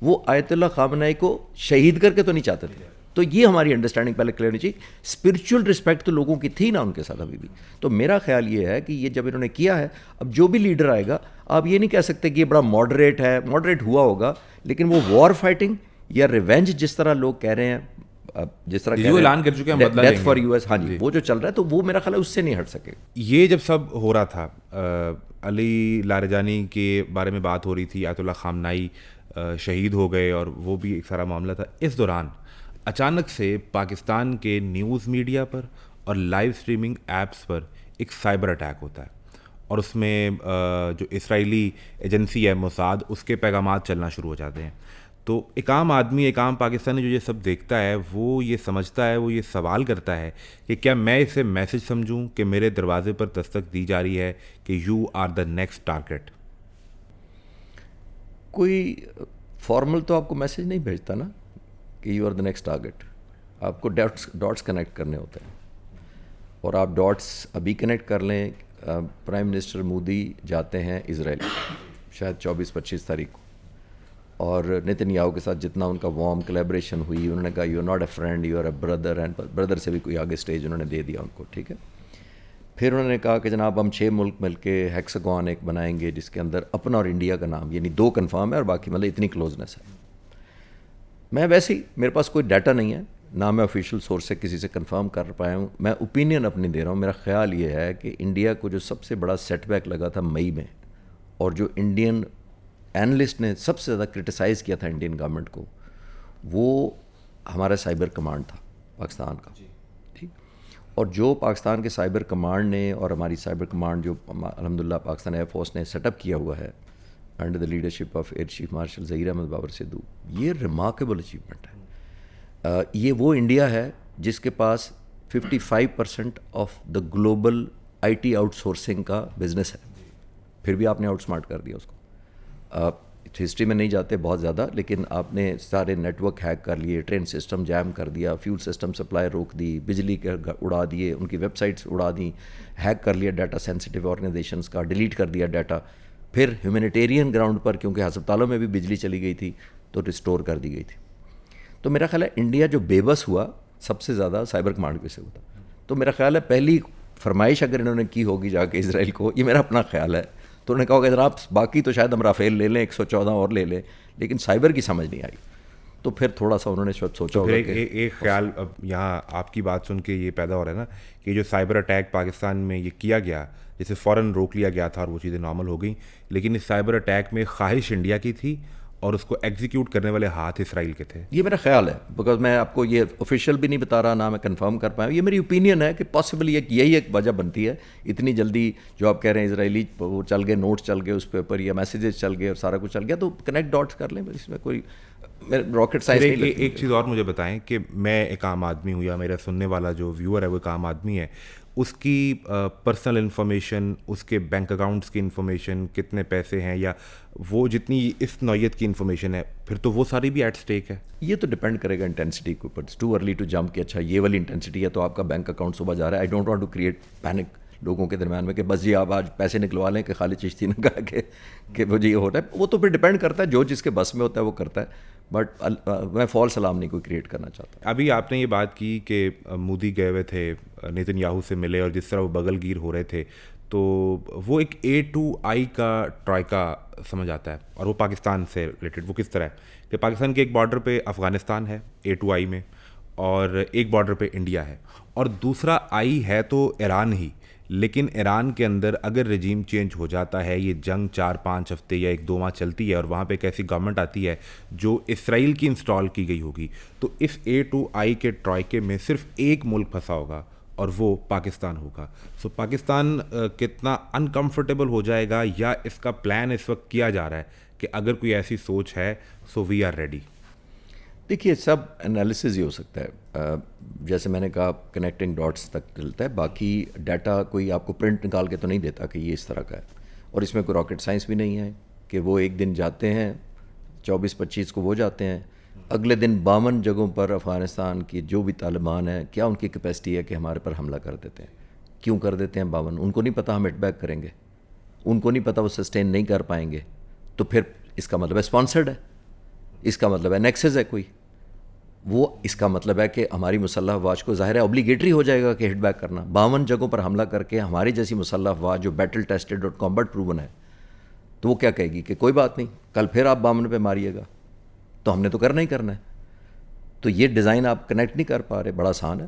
وہ آیت اللہ خامنائی کو شہید کر کے تو نہیں چاہتے تھے. تو یہ ہماری انڈرسٹینڈنگ پہلے کلیئر ہونی چاہیے. اسپرچول رسپیکٹ تو لوگوں کی تھی نا ان کے ساتھ ابھی بھی. تو میرا خیال یہ ہے کہ یہ جب انہوں نے کیا ہے، اب جو بھی لیڈر آئے گا آپ یہ نہیں کہہ سکتے کہ یہ بڑا ماڈریٹ ہے. ماڈریٹ ہوا ہوگا لیکن وہ وار فائٹنگ یا ریونج جس طرح لوگ کہہ رہے ہیں، جس طرح جو اعلان کر چکے ہیں بدلہ لیں گے، ڈیتھ فار یو ایس، ہاں جی، وہ جو چل رہا ہے تو وہ میرا خیال ہے اس سے نہیں ہٹ سکے. یہ جب سب ہو رہا تھا، علی لاریجانی کے بارے میں بات ہو رہی تھی، آیت اللہ خامنائی شہید ہو گئے اور وہ بھی ایک سارا معاملہ تھا. اس دوران اچانک سے پاکستان کے نیوز میڈیا پر اور لائیو اسٹریمنگ ایپس پر ایک سائبر اٹیک ہوتا ہے، اور اس میں جو اسرائیلی ایجنسی ہے موساد، اس کے پیغامات چلنا شروع ہو جاتے ہیں. تو ایک عام آدمی، ایک عام پاکستانی جو یہ سب دیکھتا ہے، وہ یہ سمجھتا ہے، وہ یہ سوال کرتا ہے کہ کیا میں اسے میسج سمجھوں کہ میرے دروازے پر دستک دی جا رہی ہے کہ you are the next target? کوئی فارمل تو آپ کو میسج نہیں بھیجتا نا کہ you are the next target. آپ کو ڈاٹس کنیکٹ کرنے ہوتے ہیں، اور آپ ڈاٹس ابھی کنیکٹ کر لیں. پرائم منسٹر مودی جاتے ہیں اسرائیل شاید 24-25 تاریخ کو، اور نیتنیاہو کے ساتھ جتنا ان کا وارم کولیبریشن ہوئی، انہوں نے کہا you are not a friend, you are a brother, and brother سے بھی کوئی آگے اسٹیج انہوں نے دے دیا ان کو، ٹھیک ہے. پھر انہوں نے کہا کہ جناب ہم 6 ملک مل کے ہیکساگون ایک بنائیں گے جس کے اندر اپنا اور انڈیا کا نام، یعنی 2 کنفرم ہے اور باقی مطلب اتنی کلوزنس ہے. میں ویسے ہی میرے پاس کوئی ڈیٹا نہیں ہے، نہ میں آفیشیل سورس سے کسی سے کنفرم کر پایا ہوں، میں اوپینین اپنی دے رہا ہوں. میرا خیال یہ ہے کہ انڈیا کو جو سب سے بڑا سیٹ بیک لگا تھا مئی میں، اور جو انڈین اینالسٹ نے سب سے زیادہ کرٹیسائز کیا تھا انڈین گورنمنٹ کو، وہ ہمارا سائبر کمانڈ تھا پاکستان کا. ٹھیک، اور جو پاکستان کے سائبر کمانڈ نے اور ہماری سائبر کمانڈ جو الحمدللہ پاکستان ایئر فورس نے سیٹ اپ کیا ہوا ہے، under the leadership of Air Chief Marshal Zaheer Ahmed Babar Sidhu. یہ ریمارکیبل اچیومنٹ ہے. یہ وہ انڈیا ہے جس کے پاس 55% of the global I T out sourcing کا بزنس ہے, پھر بھی آپ نے آؤٹ اسمارٹ کر دیا اس کو. ہسٹری میں نہیں جاتے بہت زیادہ, لیکن آپ نے سارے نیٹ ورک ہیک کر لیے, ٹرین سسٹم جیم کر دیا, فیول سسٹم سپلائی روک دی, بجلی کے اڑا دیے, ان کی ویب سائٹس اڑا دیں, ہیک کر لیا ڈیٹا سینسٹیو آرگنائزیشنس کا, ڈیلیٹ کر دیا ڈیٹا. پھر ہیومینیٹیرین گراؤنڈ پر کیونکہ ہسپتالوں میں بھی بجلی چلی گئی تھی تو ریسٹور کر دی گئی تھی. تو میرا خیال ہے انڈیا جو بے بس ہوا سب سے زیادہ سائبر کمانڈ پہ سے ہوا تھا. تو میرا خیال ہے پہلی فرمائش اگر انہوں نے کی ہوگی جا کے اسرائیل کو, یہ میرا اپنا خیال ہے, تو انہوں نے کہا ہوگا ذرا آپ باقی تو شاید ہم رافیل لے لیں 114 اور لے لیں, لیکن سائبر کی سمجھ نہیں آئی. تو پھر تھوڑا سا انہوں نے سوچا ہوگا کہ ایک خیال اب یہاں آپ کی بات سن کے یہ پیدا ہو رہا ہے نا کہ جو سائبر اٹیک پاکستان میں یہ کیا گیا, جسے فوراً روک لیا گیا تھا اور وہ چیزیں نارمل ہو گئیں, لیکن اس سائبر اٹیک میں خواہش انڈیا کی تھی اور اس کو ایگزیکیوٹ کرنے والے ہاتھ اسرائیل کے تھے. یہ میرا خیال ہے, بیکاز میں آپ کو یہ آفیشیل بھی نہیں بتا رہا, نہ میں کنفرم کر پایا. یہ میری اوپینین ہے کہ پاسبلی یہی ایک وجہ بنتی ہے. اتنی جلدی جو آپ کہہ رہے ہیں اسرائیلی وہ چل گئے, نوٹس چل گئے اس پیپر یا میسیجز چل گئے اور سارا کچھ چل گیا, تو کنیکٹ ڈاٹس کر لیں, اس میں کوئی راکٹ سائنس نہیں. ایک چیز اور مجھے بتائیں کہ میں ایک عام آدمی ہوں یا میرا سننے والا جو ویور ہے وہ ایک عام آدمی ہے, اس کی پرسنل انفارمیشن, اس کے بینک اکاؤنٹس کی انفارمیشن, کتنے پیسے ہیں, یا وہ جتنی اس نوعیت کی انفارمیشن ہے, پھر تو وہ ساری بھی ایٹ اسٹیک ہے. یہ تو ڈپینڈ کرے گا انٹینسٹی کے اوپر. It's too early to jump کہ اچھا یہ والی انٹینسٹی ہے تو آپ کا بینک اکاؤنٹ صبح جا رہا ہے. I don't want to create panic لوگوں کے درمیان میں کہ بس جی آپ آج پیسے نکلوا لیں, کہ خالد چشتی نے کہا کہ وہ جی یہ ہو رہا ہے. وہ تو پھر ڈپینڈ کرتا ہے, جو جس کے بس میں ہوتا ہے وہ کرتا ہے. بٹ میں فالس الارم نہیں کوئی کریٹ کرنا چاہتا. ابھی آپ نے یہ بات کی کہ مودی گئے ہوئے تھے, نیتن یاہو سے ملے, اور جس طرح وہ بغل گیر ہو رہے تھے, تو وہ ایک A2I کا ٹرائکا سمجھ آتا ہے, اور وہ پاکستان سے ریلیٹڈ. وہ کس طرح ہے کہ پاکستان کے ایک بارڈر پہ افغانستان ہے A2I میں, اور ایک بارڈر پہ انڈیا ہے, اور دوسرا I ہے تو ایران ہی. لیکن ایران کے اندر اگر رجیم چینج ہو جاتا ہے, یہ جنگ 4-5 ہفتے یا 1-2 ماہ چلتی ہے, اور وہاں پہ ایک ایسی گورنمنٹ آتی ہے جو اسرائیل کی انسٹال کی گئی ہوگی, تو اس A2I کے ٹرائکے میں صرف ایک ملک پھنسا ہوگا اور وہ پاکستان ہوگا. سو پاکستان کتنا انکمفرٹیبل ہو جائے گا, یا اس کا پلان اس وقت کیا جا رہا ہے کہ اگر کوئی ایسی سوچ ہے سو وی آر ریڈی؟ دیکھیے سب انالیسز ہی ہو سکتا ہے. جیسے میں نے کہا کنیکٹنگ ڈاٹس تک چلتا ہے, باقی ڈیٹا کوئی آپ کو پرنٹ نکال کے تو نہیں دیتا کہ یہ اس طرح کا ہے. اور اس میں کوئی راکٹ سائنس بھی نہیں ہے کہ وہ ایک دن جاتے ہیں 24-25 کو وہ جاتے ہیں, اگلے دن 52 جگہوں پر افغانستان کی جو بھی طالبان ہیں, کیا ان کی کیپیسٹی ہے کہ ہمارے پر حملہ کر دیتے ہیں. کیوں کر دیتے ہیں 52؟ ان کو نہیں پتہ ہم ہٹ بیک کریں گے, ان کو نہیں پتہ وہ سسٹین نہیں کر پائیں گے. تو پھر اس کا مطلب ہے اسپانسرڈ ہے, اس کا مطلب ہے نیکسس ہے کوئی. وہ اس کا مطلب ہے کہ ہماری مسلح افواج کو ظاہر ہے اوبلیگیٹری ہو جائے گا کہ ہٹ بیک کرنا. 52 جگہوں پر حملہ کر کے ہماری جیسی مسلح افواج جو بیٹل ٹیسٹڈ اور کمبٹ پروون ہے, تو وہ کیا کہے گی کہ کوئی بات نہیں, کل پھر آپ 52 پہ ماریے گا, تو ہم نے تو کرنا ہی کرنا ہے. تو یہ ڈیزائن آپ کنیکٹ نہیں کر پا رہے, بڑا آسان ہے.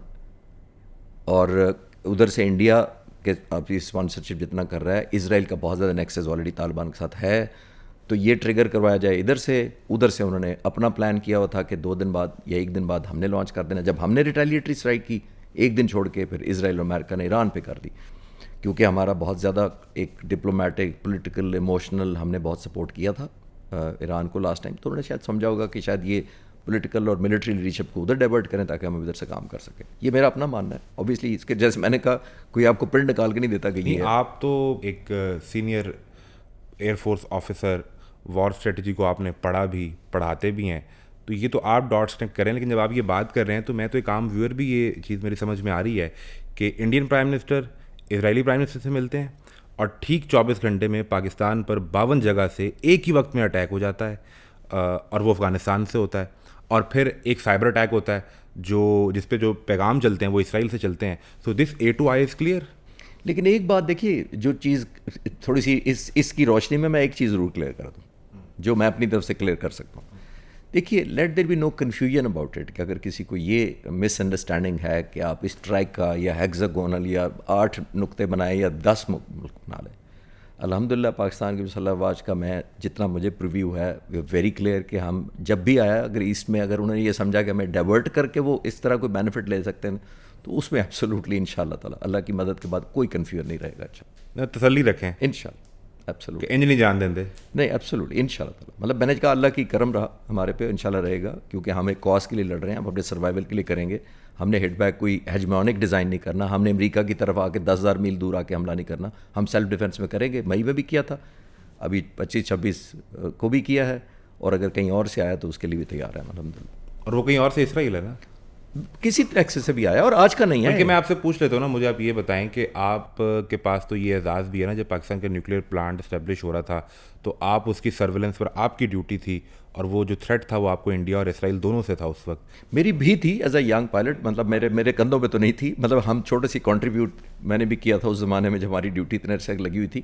اور ادھر سے انڈیا کے آپ کی اسپانسرشپ جتنا کر رہا ہے, اسرائیل کا بہت زیادہ نیکسس آلریڈی طالبان کے ساتھ ہے, تو یہ ٹریگر کروایا جائے ادھر سے. ادھر سے انہوں نے اپنا پلان کیا ہوا تھا کہ 2 دن بعد یا 1 دن بعد ہم نے لانچ کر دینا. جب ہم نے ریٹیلیٹری اسٹرائک کی 1 دن چھوڑ کے, پھر اسرائیل اور امریکہ نے ایران پہ کر دی, کیونکہ ہمارا بہت زیادہ ایک ڈپلومیٹک پولیٹیکل ایموشنل ہم نے بہت سپورٹ کیا تھا ایران کو لاسٹ ٹائم. تو انہوں نے شاید سمجھا ہوگا کہ شاید یہ پولیٹیکل اور ملٹری لیڈرشپ کو ادھر ڈائیورٹ کریں تاکہ ہم ادھر سے کام کر سکیں. یہ میرا اپنا ماننا ہے. اوبیسلی اس کے جیسے میں نے کہا کوئی آپ کو پرنٹ نکال کے نہیں دیتا کہ یہ آپ تو ایک سینئر ایئر فورس آفیسر, وار اسٹریٹجی کو آپ نے پڑھا بھی, پڑھاتے بھی ہیں, تو یہ تو آپ ڈاٹس کنیکٹ کریں. لیکن جب آپ یہ بات کر رہے ہیں تو میں تو ایک عام ویور بھی یہ چیز میری سمجھ میں آ رہی ہے کہ انڈین پرائم منسٹر اسرائیلی پرائم منسٹر سے ملتے ہیں, اور ٹھیک 24 گھنٹے میں پاکستان پر 52 جگہ سے ایک ہی وقت میں اٹیک ہو جاتا ہے, اور وہ افغانستان سے ہوتا ہے. اور پھر ایک سائبر اٹیک ہوتا ہے جس پہ جو پیغام چلتے ہیں وہ اسرائیل سے چلتے ہیں. سو دس A2I از کلیئر. لیکن ایک بات دیکھیے, جو چیز تھوڑی سی اس کی روشنی میں ایک چیز ضرور کلیئر کر دوں, جو میں اپنی طرف سے کلیئر کر سکتا ہوں. دیکھیے let there be no confusion about it, کہ اگر کسی کو یہ مس انڈرسٹینڈنگ ہے کہ آپ اسٹرائک کا یا ہیگزاگونل یا 8 نقطے بنائیں یا 10 ملک بنا لیں. الحمدللہ پاکستان کی مسلح افواج کا میں جتنا مجھے پریویو ہے ویری کلیئر کہ ہم جب بھی آیا, اگر اس میں اگر انہوں نے یہ سمجھا کہ ہمیں ڈائیورٹ کر کے وہ اس طرح کوئی بینیفٹ لے سکتے ہیں, تو اس میں ایبسولوٹلی ان شاء اللہ تعالیٰ اللہ کی مدد کے بعد کوئی کنفیوژن نہیں رہے گا. تسلی رکھیں ان شاء اللہ. ایبسولوٹ انج نہیں جان دیں دے. نہیں ایبسولوٹ ان شاء اللہ تعالیٰ. مطلب میں نے کہا اللہ کی کرم رہا ہمارے پہ, ان شاء اللہ رہے گا, کیونکہ ہم ایک کاز کے لیے لڑ رہے ہیں, ہم اپنے سروائیول کے لیے کریں گے. ہم نے ہٹ بیک کوئی ہیجمونک ڈیزائن نہیں کرنا, ہم نے امریکہ کی طرف آ کے 10,000 میل دور آ کے حملہ نہیں کرنا. ہم سیلف ڈیفینس میں کریں گے, مئی میں بھی کیا تھا, ابھی 25-26 کو بھی کیا ہے, اور اگر کہیں اور سے آیا تو اس کے لیے بھی تیار ہے الحمد للہ. اور وہ کہیں اور سے اسرائیل ہے نا, کسی طرح سے بھی آیا, اور آج کا نہیں ہے. کہ میں آپ سے پوچھ لیتا ہوں نا, مجھے آپ یہ بتائیں کہ آپ کے پاس تو یہ اعزاز بھی ہے نا, جب پاکستان کا نیوکلیئر پلانٹ اسٹیبلش ہو رہا تھا تو آپ اس کی سرویلنس پر آپ کی ڈیوٹی تھی, اور وہ جو تھریٹ تھا وہ آپ کو انڈیا اور اسرائیل دونوں سے تھا اس وقت. میری بھی تھی ایز اے ینگ پائلٹ, مطلب میرے کندھوں پہ تو نہیں تھی, مطلب ہم چھوٹے سی کنٹریبیوٹ میں نے بھی کیا تھا اس زمانے میں جب ہماری ڈیوٹی اتنے عرصے لگی ہوئی تھی.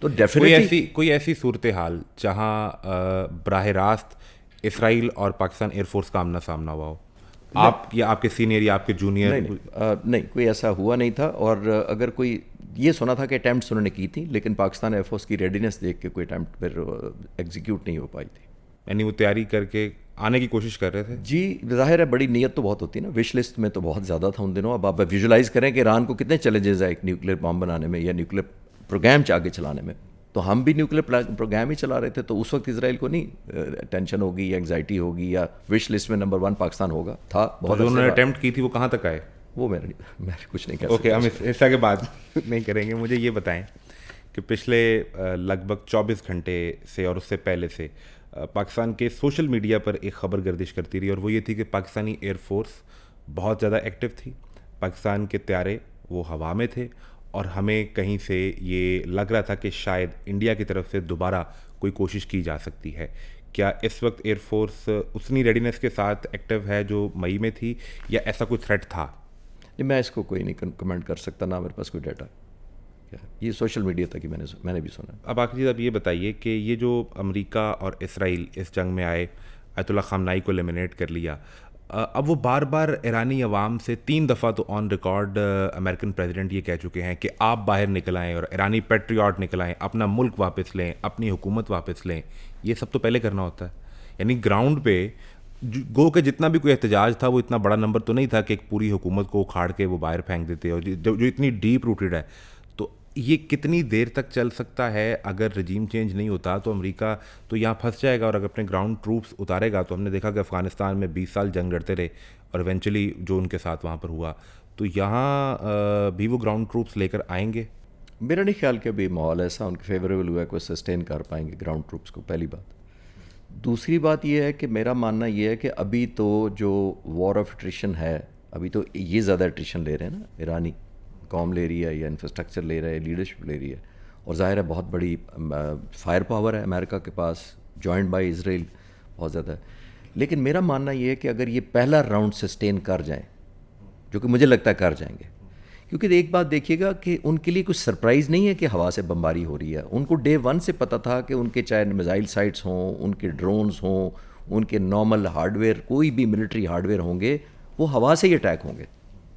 تو ڈیفینیٹلی کوئی ایسی صورتحال جہاں براہ راست اسرائیل اور پاکستان ایئر فورس کا آمنا سامنا ہوا ہو, آپ یا آپ کے سینئر یا آپ کے جونیئر؟ نہیں, کوئی ایسا ہوا نہیں تھا. اور اگر کوئی یہ سنا تھا کہ اٹیمپٹس انہوں نے کی تھی, لیکن پاکستان ایئر فورس کی ریڈینس دیکھ کے کوئی اٹیمپٹ پھر ایگزیکیوٹ نہیں ہو پائی تھی. یعنی وہ تیاری کر کے آنے کی کوشش کر رہے تھے؟ جی ظاہر ہے, بڑی نیت تو بہت ہوتی ہے نا, وش لسٹ میں تو بہت زیادہ تھا ان دنوں. اب آپ ویژولائز کریں کہ ایران کو کتنے چیلنجز ہے ایک نیوکلیر بام بنانے میں یا نیوکلیر پروگرام آگے چلانے میں. تو ہم بھی نیوکلیر پروگرام ہی چلا رہے تھے, تو اس وقت اسرائیل کو نہیں ٹینشن ہوگی یا انگزائٹی ہوگی یا وش لسٹ میں نمبر 1 پاکستان ہوگا تھا. بہت انہوں نے اٹیمپٹ کی تھی, وہ کہاں تک آئے وہ میں کچھ نہیں کہہ سکتا. اوکے, ہم حصہ کے بعد نہیں کریں گے. مجھے یہ بتائیں کہ پچھلے لگ بھگ 24 گھنٹے سے اور اس سے پہلے سے پاکستان کے سوشل میڈیا پر ایک خبر گردش کرتی رہی, اور وہ یہ تھی کہ پاکستانی ایئر فورس بہت زیادہ ایکٹیو تھی, پاکستان کے طیارے وہ ہوا میں تھے, اور ہمیں کہیں سے یہ لگ رہا تھا کہ شاید انڈیا کی طرف سے دوبارہ کوئی کوشش کی جا سکتی ہے. کیا اس وقت ایئر فورس اتنی ریڈینس کے ساتھ ایکٹیو ہے جو مئی میں تھی, یا ایسا کوئی تھریٹ تھا؟ نہیں, میں اس کو کوئی نہیں کمنٹ کر سکتا, نہ میرے پاس کوئی ڈیٹا. یہ سوشل میڈیا تک ہی میں نے بھی سنا. اب آخری چیز آپ یہ بتائیے کہ یہ جو امریکہ اور اسرائیل اس جنگ میں آئے, آیت اللہ خامنائی کو لیمینیٹ کر لیا, اب وہ بار بار ایرانی عوام سے 3 دفعہ تو آن ریکارڈ امریکن پریزیڈنٹ یہ کہہ چکے ہیں کہ آپ باہر نکل آئیں اور ایرانی پیٹریاٹ نکل آئیں, اپنا ملک واپس لیں, اپنی حکومت واپس لیں. یہ سب تو پہلے کرنا ہوتا ہے. یعنی گراؤنڈ پہ گو کہ جتنا بھی کوئی احتجاج تھا وہ اتنا بڑا نمبر تو نہیں تھا کہ ایک پوری حکومت کو اکھاڑ کے وہ باہر پھینک دیتے, اور جو اتنی ڈیپ روٹیڈ ہے. تو یہ کتنی دیر تک چل سکتا ہے؟ اگر رجیم چینج نہیں ہوتا تو امریکہ تو یہاں پھنس جائے گا اور اگر اپنے گراؤنڈ ٹروپس اتارے گا, تو ہم نے دیکھا کہ افغانستان میں 20 سال جنگ لڑتے رہے اور ایونچولی جو ان کے ساتھ وہاں پر ہوا, تو یہاں بھی وہ گراؤنڈ ٹروپس لے کر آئیں گے. میرا نہیں خیال کہ ابھی ماحول ایسا ان کے فیوریبل ہوا ہے کوئی سسٹین کر پائیں گے گراؤنڈ ٹروپس کو, پہلی بات. دوسری بات یہ ہے کہ میرا ماننا یہ ہے کہ ابھی تو جو وار آف اٹریشن ہے, ابھی تو یہ زیادہ اٹریشن لے رہے ہیں نا, ایرانی قوم لے رہی ہے یا انفراسٹرکچر لے رہا ہے, لیڈرشپ لے رہی ہے, اور ظاہر ہے بہت بڑی فائر پاور ہے امریکہ کے پاس, جوائنٹ بائی اسرائیل بہت زیادہ ہے. لیکن میرا ماننا یہ ہے کہ اگر یہ پہلا راؤنڈ سسٹین کر جائیں, جو کہ مجھے لگتا ہے کر جائیں گے, کیونکہ ایک بات دیکھیے گا کہ ان کے لیے کچھ سرپرائز نہیں ہے کہ ہوا سے بمباری ہو رہی ہے. ان کو ڈے 1 سے پتہ تھا کہ ان کے چاہے میزائل سائٹس ہوں, ان کے ڈرونز ہوں, ان کے نارمل ہارڈ ویئر, کوئی بھی ملٹری ہارڈ ویئر ہوں گے, وہ ہوا سے ہی اٹیک ہوں گے.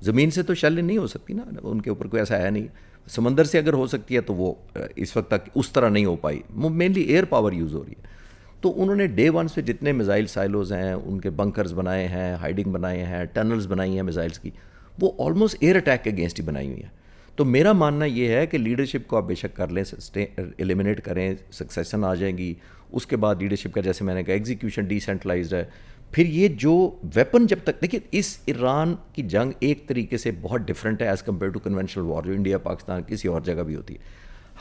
زمین سے تو شیل نہیں ہو سکتی نا, ان کے اوپر کوئی ایسا ہے نہیں. سمندر سے اگر ہو سکتی ہے تو وہ اس وقت تک اس طرح نہیں ہو پائی, وہ مینلی ایئر پاور یوز ہو رہی ہے. تو انہوں نے ڈے 1 سے جتنے میزائل سائلوز ہیں, ان کے بنکرز بنائے ہیں, ہائیڈنگ بنائے ہیں, ٹنلز بنائی ہیں میزائلز کی, وہ آلموسٹ ایئر اٹیک کے اگینسٹ ہی بنائی ہوئی ہیں. تو میرا ماننا یہ ہے کہ لیڈرشپ کو آپ بے شک کر لیں, ایلیمنیٹ کریں, سکسیشن آ جائیں گی. اس کے بعد لیڈرشپ کا جیسے میں نے کہا ایگزیکیوشن ڈیسینٹرلائزڈ ہے. پھر یہ جو ویپن جب تک دیکھیے, اس ایران کی جنگ ایک طریقے سے بہت ڈفرینٹ ہے ایز کمپیئر ٹو کنونشنل وار جو انڈیا پاکستان کسی اور جگہ بھی ہوتی ہے.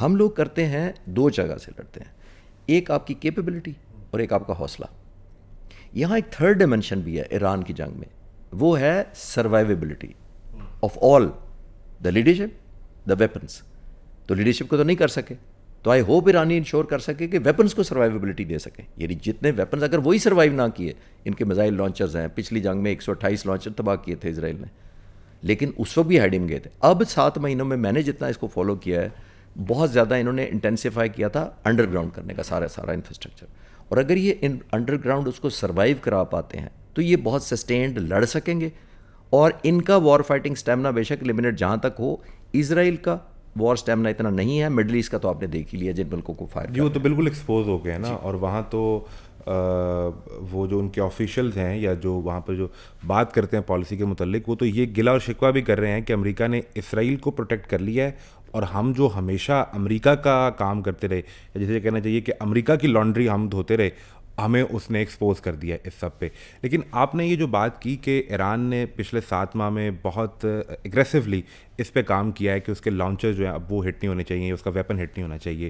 ہم لوگ کرتے ہیں 2 جگہ سے لڑتے ہیں, ایک آپ کی کیپیبلٹی اور ایک آپ کا حوصلہ. یہاں ایک 3rd ڈائمنشن بھی ہے ایران کی جنگ میں, وہ ہے survivability of all the leadership the weapons. تو لیڈرشپ کو تو نہیں کر سکے, تو آئی ہوپ ایرانی انشور کر سکے کہ ویپنس کو سروائیویبلٹی دے سکیں. یعنی جتنے ویپنس اگر وہی سروائیو نہ کیے, ان کے میزائل لانچرز ہیں, پچھلی جنگ میں 128 لانچر تباہ کیے تھے اسرائیل نے, لیکن اس وقت بھی ہیڈنگ گئے تھے. اب 7 مہینوں میں نے جتنا اس کو فالو کیا ہے, بہت زیادہ انہوں نے انٹینسیفائی کیا تھا انڈر گراؤنڈ کرنے کا سارا انفراسٹرکچر. اور اگر یہ انڈر گراؤنڈ اس کو سروائیو کرا پاتے ہیں تو یہ بہت سسٹینڈ لڑ سکیں گے. اور ان کا وار فائٹنگ اسٹیمنا بے شک لمٹڈ جہاں تک ہو, اسرائیل کا وار اسٹیمنا اتنا نہیں ہے. مڈل ایسٹ کا تو آپ نے دیکھ ہی لیا جن ملکوں کو فائر, جی وہ تو بالکل ایکسپوز ہو گئے ہیں نا. اور وہاں تو وہ جو ان کے آفیشلز ہیں یا جو وہاں پر جو بات کرتے ہیں پالیسی کے متعلق, وہ تو یہ گلا اور شکوہ بھی کر رہے ہیں کہ امریکہ نے اسرائیل کو پروٹیکٹ کر لیا ہے اور ہم جو ہمیشہ امریکہ کا کام کرتے رہے, یا جسے کہنا چاہیے کہ امریکہ کی لانڈری ہم دھوتے رہے, ہمیں اس نے ایکسپوز کر دیا اس سب پہ. لیکن آپ نے یہ جو بات کی کہ ایران نے پچھلے 7 ماہ میں بہت ایگریسولی اس پہ کام کیا ہے کہ اس کے لانچر جو ہیں اب وہ ہٹ نہیں ہونے چاہیے, اس کا ویپن ہٹ نہیں ہونا چاہیے.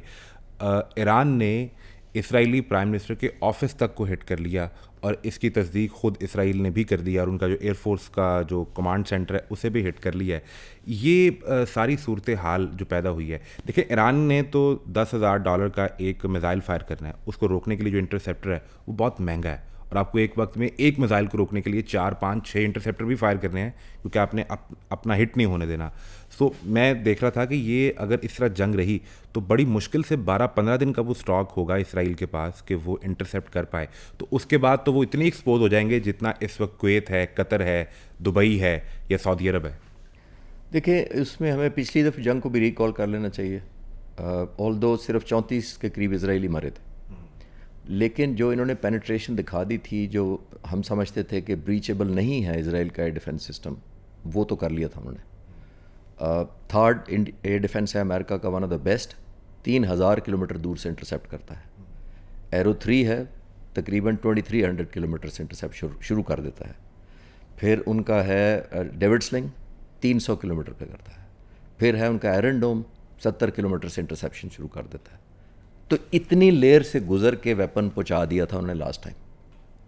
ایران نے اسرائیلی پرائم منسٹر کے آفس تک کو ہٹ کر لیا, اور اس کی تصدیق خود اسرائیل نے بھی کر دیا, اور ان کا جو ایئر فورس کا جو کمانڈ سینٹر ہے اسے بھی ہٹ کر لیا ہے. یہ ساری صورتحال جو پیدا ہوئی ہے, دیکھیں ایران نے تو $10,000 کا ایک میزائل فائر کرنا ہے, اس کو روکنے کے لیے جو انٹرسیپٹر ہے وہ بہت مہنگا ہے, اور آپ کو ایک وقت میں ایک میزائل کو روکنے کے لیے 4, 5, 6 انٹرسیپٹر بھی فائر کرنے ہیں, کیونکہ آپ نے اپنا ہٹ نہیں ہونے دینا. سو میں دیکھ رہا تھا کہ یہ اگر اس طرح جنگ رہی تو بڑی مشکل سے 12-15 دن کا وہ اسٹاک ہوگا اسرائیل کے پاس کہ وہ انٹرسیپٹ کر پائے. تو اس کے بعد تو وہ اتنی ایکسپوز ہو جائیں گے جتنا اس وقت کویت ہے, قطر ہے, دبئی ہے یا سعودی عرب ہے. دیکھیں اس میں ہمیں پچھلی دفعہ جنگ کو بھی ریکال کر لینا چاہیے. آلدو صرف 34 کے قریب اسرائیلی مرے تھے, لیکن جو انہوں نے پینیٹریشن دکھا دی تھی جو ہم سمجھتے تھے کہ بریچیبل نہیں ہے اسرائیل کا ایئر ڈیفنس سسٹم, وہ تو کر لیا تھا انہوں نے. تھرڈ ایئر ڈیفنس ہے امریکہ کا one of the best, 3000 kilometre دور سے انٹرسیپٹ کرتا ہے. ایرو 3 ہے تقریباً 2300 کلومیٹر سے انٹرسیپٹ شروع کر دیتا ہے. پھر ان کا ہے ڈیوڈ سلنگ 300 کلومیٹر پہ کرتا ہے. پھر ہے ان کا آئرن ڈوم 70 کلومیٹر سے انٹرسیپشن شروع کر دیتا ہے. تو اتنی لیئر سے گزر کے ویپن پہنچا دیا تھا انہوں نے لاسٹ ٹائم.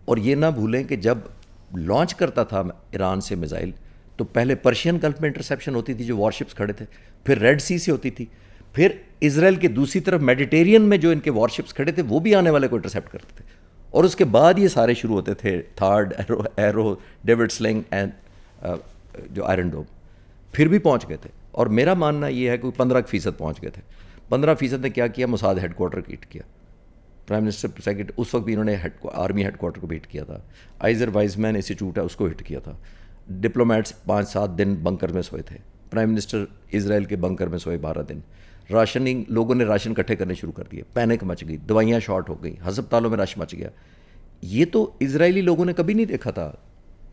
اور یہ نہ بھولیں کہ جب لانچ کرتا تھا ایران سے میزائل تو پہلے پرشین گلف میں انٹرسیپشن ہوتی تھی جو وارشپس کھڑے تھے, پھر ریڈ سی سے ہوتی تھی, پھر اسرائیل کے دوسری طرف میڈیٹیرین میں جو ان کے وارشپس کھڑے تھے وہ بھی آنے والے کو انٹرسیپٹ کرتے تھے, اور اس کے بعد یہ سارے شروع ہوتے تھے THAAD Arrow David sling and جو آئرن ڈوم, پھر بھی پہنچ گئے تھے. اور میرا ماننا یہ ہے کہ 15% پہنچ گئے تھے. 15% نے کیا کیا, موساد ہیڈ کوارٹر کو ہٹ کیا. پرائم منسٹر سیکرٹری اس وقت بھی انہوں نے آرمی ہیڈ کوارٹر کو بھی ہٹ کیا تھا. آئزر وائزمین انسٹیٹیوٹ ہے اس کو ہٹ کیا تھا. ڈپلومیٹس 5-7 دن بنکر میں سوئے تھے. پرائم منسٹر اسرائیل کے بنکر میں سوئے 12 دن. راشننگ, لوگوں نے راشن اکٹھے کرنے شروع کر دیے, پینک مچ گئی, دوائیاں شارٹ ہو گئی, ہسپتالوں میں رش مچ گیا. یہ تو اسرائیلی لوگوں نے کبھی نہیں دیکھا تھا,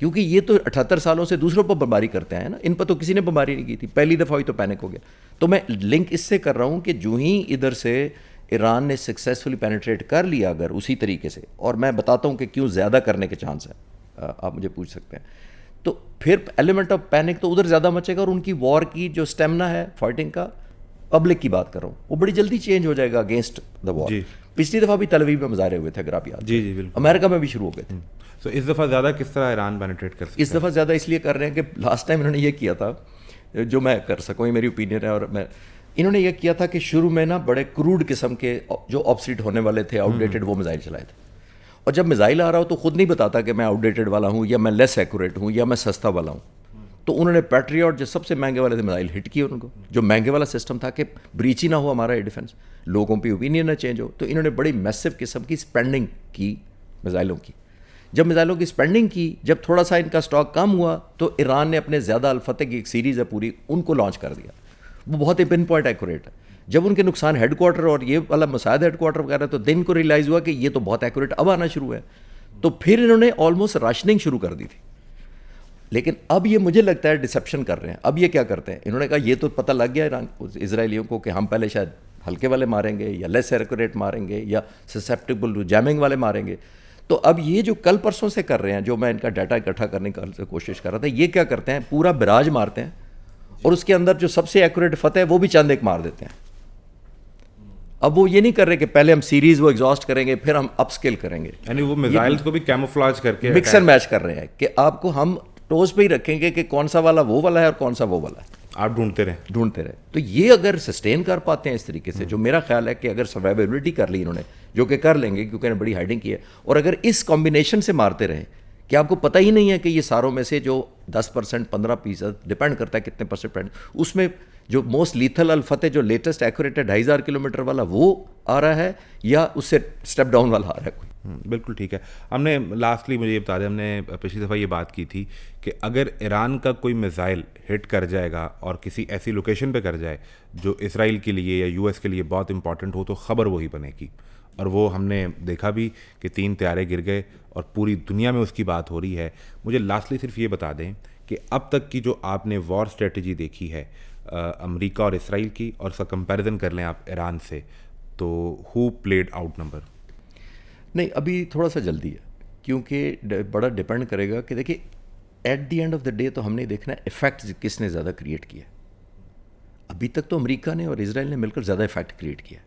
کیونکہ یہ تو 78 سالوں سے دوسروں پر بمباری کرتے ہیں نا, ان پر تو کسی نے بمباری نہیں کی تھی, پہلی دفعہ ہوئی تو پینک ہو گیا. تو میں لنک اس سے کر رہا ہوں کہ جو ہی ادھر سے ایران نے سکسیزفلی پینیٹریٹ کر لیا اگر اسی طریقے سے, اور میں بتاتا ہوں کہ کیوں زیادہ کرنے کے چانس ہے, آپ مجھے پوچھ سکتے ہیں, تو پھر ایلیمنٹ آف پینک تو ادھر زیادہ مچے گا, اور ان کی وار کی جو اسٹیمنا ہے فائٹنگ کا, پبلک کی بات کر رہا ہوں, وہ بڑی جلدی چینج ہو جائے گا اگینسٹ دا وار. پچھلی دفعہ بھی تل اویو میں مظاہرے ہوئے تھے اگر آپ یاد. جی جی بالکل. امریکہ میں بھی شروع ہو گئے تھے. تو اس دفعہ زیادہ کس طرح ایران پینیٹریٹ کر سکتا ہے؟ اس دفعہ زیادہ اس لیے کر رہے ہیں کہ لاسٹ ٹائم انہوں نے یہ کیا تھا, جو میں کر سکوں, یہ میری اوپینین ہے, اور انہوں نے یہ کیا تھا کہ شروع میں نا بڑے کروڈ قسم کے جو آبسلیٹ ہونے والے تھے, آؤٹ ڈیٹڈ, وہ میزائل چلائے تھے. اور جب میزائل آ رہا ہو تو خود نہیں بتاتا کہ میں آؤٹ ڈیٹڈ والا ہوں یا میں لیس ایکوریٹ ہوں یا میں سستا والا ہوں. تو انہوں نے پیٹریوٹ جو سب سے مہنگے والے تھے میزائل ہٹ کیے ان کو, جو مہنگے والا سسٹم تھا کہ بریچ ہی نہ ہو ہمارا ایئر ڈیفنس, لوگوں کی اوپینین نہ چینج ہو. تو انہوں نے بڑی میسو قسم کی اسپینڈنگ کی میزائلوں کی. جب میزائلوں کی اسپینڈنگ کی, جب تھوڑا سا ان کا اسٹاک کم ہوا تو ایران نے اپنے زیادہ الفتح کی ایک سیریز ہے پوری, ان کو لانچ کر دیا. وہ بہت ہی پن پوائنٹ ایکوریٹ ہے. جب ان کے نقصان ہیڈ کوارٹر اور یہ والا مساعد ہیڈ کوارٹر وغیرہ, تو دن کو ریئلائز ہوا کہ یہ تو بہت ایکوریٹ اب آنا شروع ہے. تو پھر انہوں نے آلموسٹ راشننگ شروع کر دی تھی. لیکن اب یہ مجھے لگتا ہے ڈسیپشن کر رہے ہیں. اب یہ کیا کرتے ہیں, انہوں نے کہا یہ تو پتہ لگ گیا اسرائیلیوں کو کہ ہم پہلے شاید ہلکے والے ماریں گے یا لیس ایکوریٹ ماریں گے یا سسیپٹیبل جیمنگ والے ماریں گے. تو اب یہ جو کل پرسوں سے کر رہے ہیں, جو میں ان کا ڈیٹا اکٹھا کرنے کی کوشش کر رہا تھا, یہ کیا کرتے ہیں, پورا براج مارتے ہیں, اور اس کے اندر جو سب سے ایکوریٹ فتح ہے وہ بھی چند ایک مار دیتے ہیں. اب وہ یہ نہیں کر رہے کہ پہلے ہم سیریز وہ ایگزاسٹ کریں گے پھر ہم اپ اسکیل کریں گے, یعنی وہ میزائلز کو بھی کیموفلاج کر کے مکس اینڈ میچ کر رہے ہیں کہ آپ کو ہم ٹوز پہ ہی رکھیں گے کہ کون سا والا وہ والا ہے اور کون سا وہ والا ہے, آپ ڈھونڈتے رہے. تو یہ اگر سسٹین کر پاتے ہیں اس طریقے سے, جو میرا خیال ہے کہ اگر سروائیبلٹی کر لی انہوں نے, جو کہ کر لیں گے کیونکہ انہوں نے بڑی ہائڈنگ کی ہے, اور اگر اس کمبینیشن سے مارتے رہیں کہ آپ کو پتہ ہی نہیں ہے کہ یہ ساروں میں سے جو 10% 15% ڈپینڈ کرتا ہے کتنے پرسنٹ, اس میں جو موسٹ لیتھل الفتح جو لیٹسٹ ایکوریٹ ہے 2500 کلومیٹر والا وہ آ رہا ہے یا اس سے اسٹیپ ڈاؤن والا آ رہا ہے کوئی. بالکل ٹھیک ہے. ہم نے لاسٹلی مجھے یہ بتا دیں, ہم نے پچھلی دفعہ یہ بات کی تھی کہ اگر ایران کا کوئی میزائل ہٹ کر جائے گا اور کسی ایسی لوکیشن پہ کر جائے جو اسرائیل کے لیے یا US کے لیے بہت امپورٹنٹ ہو, تو خبر وہی بنے گی. اور وہ ہم نے دیکھا بھی کہ 3 طیارے گر گئے اور پوری دنیا میں اس کی بات ہو رہی ہے. مجھے لاسٹلی صرف یہ بتا دیں کہ اب تک کی جو آپ نے وار اسٹریٹجی دیکھی ہے, امریکہ اور اسرائیل کی اور اس کا کمپیریزن کر لیں آپ ایران سے, تو ہو پلیڈ آؤٹ نمبر؟ نہیں, ابھی تھوڑا سا جلدی ہے, کیونکہ بڑا ڈپینڈ کرے گا کہ دیکھیے at the end of the day تو ہم نے دیکھنا ہے افیکٹ کس نے زیادہ کریٹ کیا. ابھی تک تو امریکہ نے اور اسرائیل نے مل کر زیادہ افیکٹ کریٹ کیا,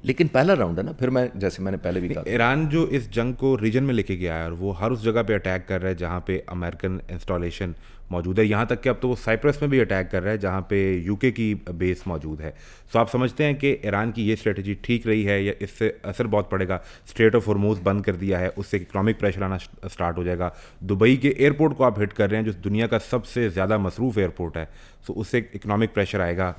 لیکن پہلا راؤنڈ ہے نا. پھر جیسے میں نے پہلے بھی کہا, ایران جو اس جنگ کو ریجن میں لے کے گیا ہے اور وہ ہر اس جگہ پہ اٹیک کر رہا ہے جہاں پہ امریکن انسٹالیشن موجود ہے, یہاں تک کہ اب تو وہ سائپرس میں بھی اٹیک کر رہا ہے جہاں پہ یو کے کی بیس موجود ہے. سو آپ سمجھتے ہیں کہ ایران کی یہ اسٹریٹجی ٹھیک رہی ہے یا اس سے اثر بہت پڑے گا؟ اسٹریٹ آف ہرموز بند کر دیا ہے, اس سے اکنامک پریشر آنا اسٹارٹ ہو جائے گا. دبئی کے ایئرپورٹ کو آپ ہٹ کر رہے ہیں جو دنیا کا سب سے زیادہ مصروف ایئرپورٹ ہے, سو اس سے اکنامک پریشر آئے گا.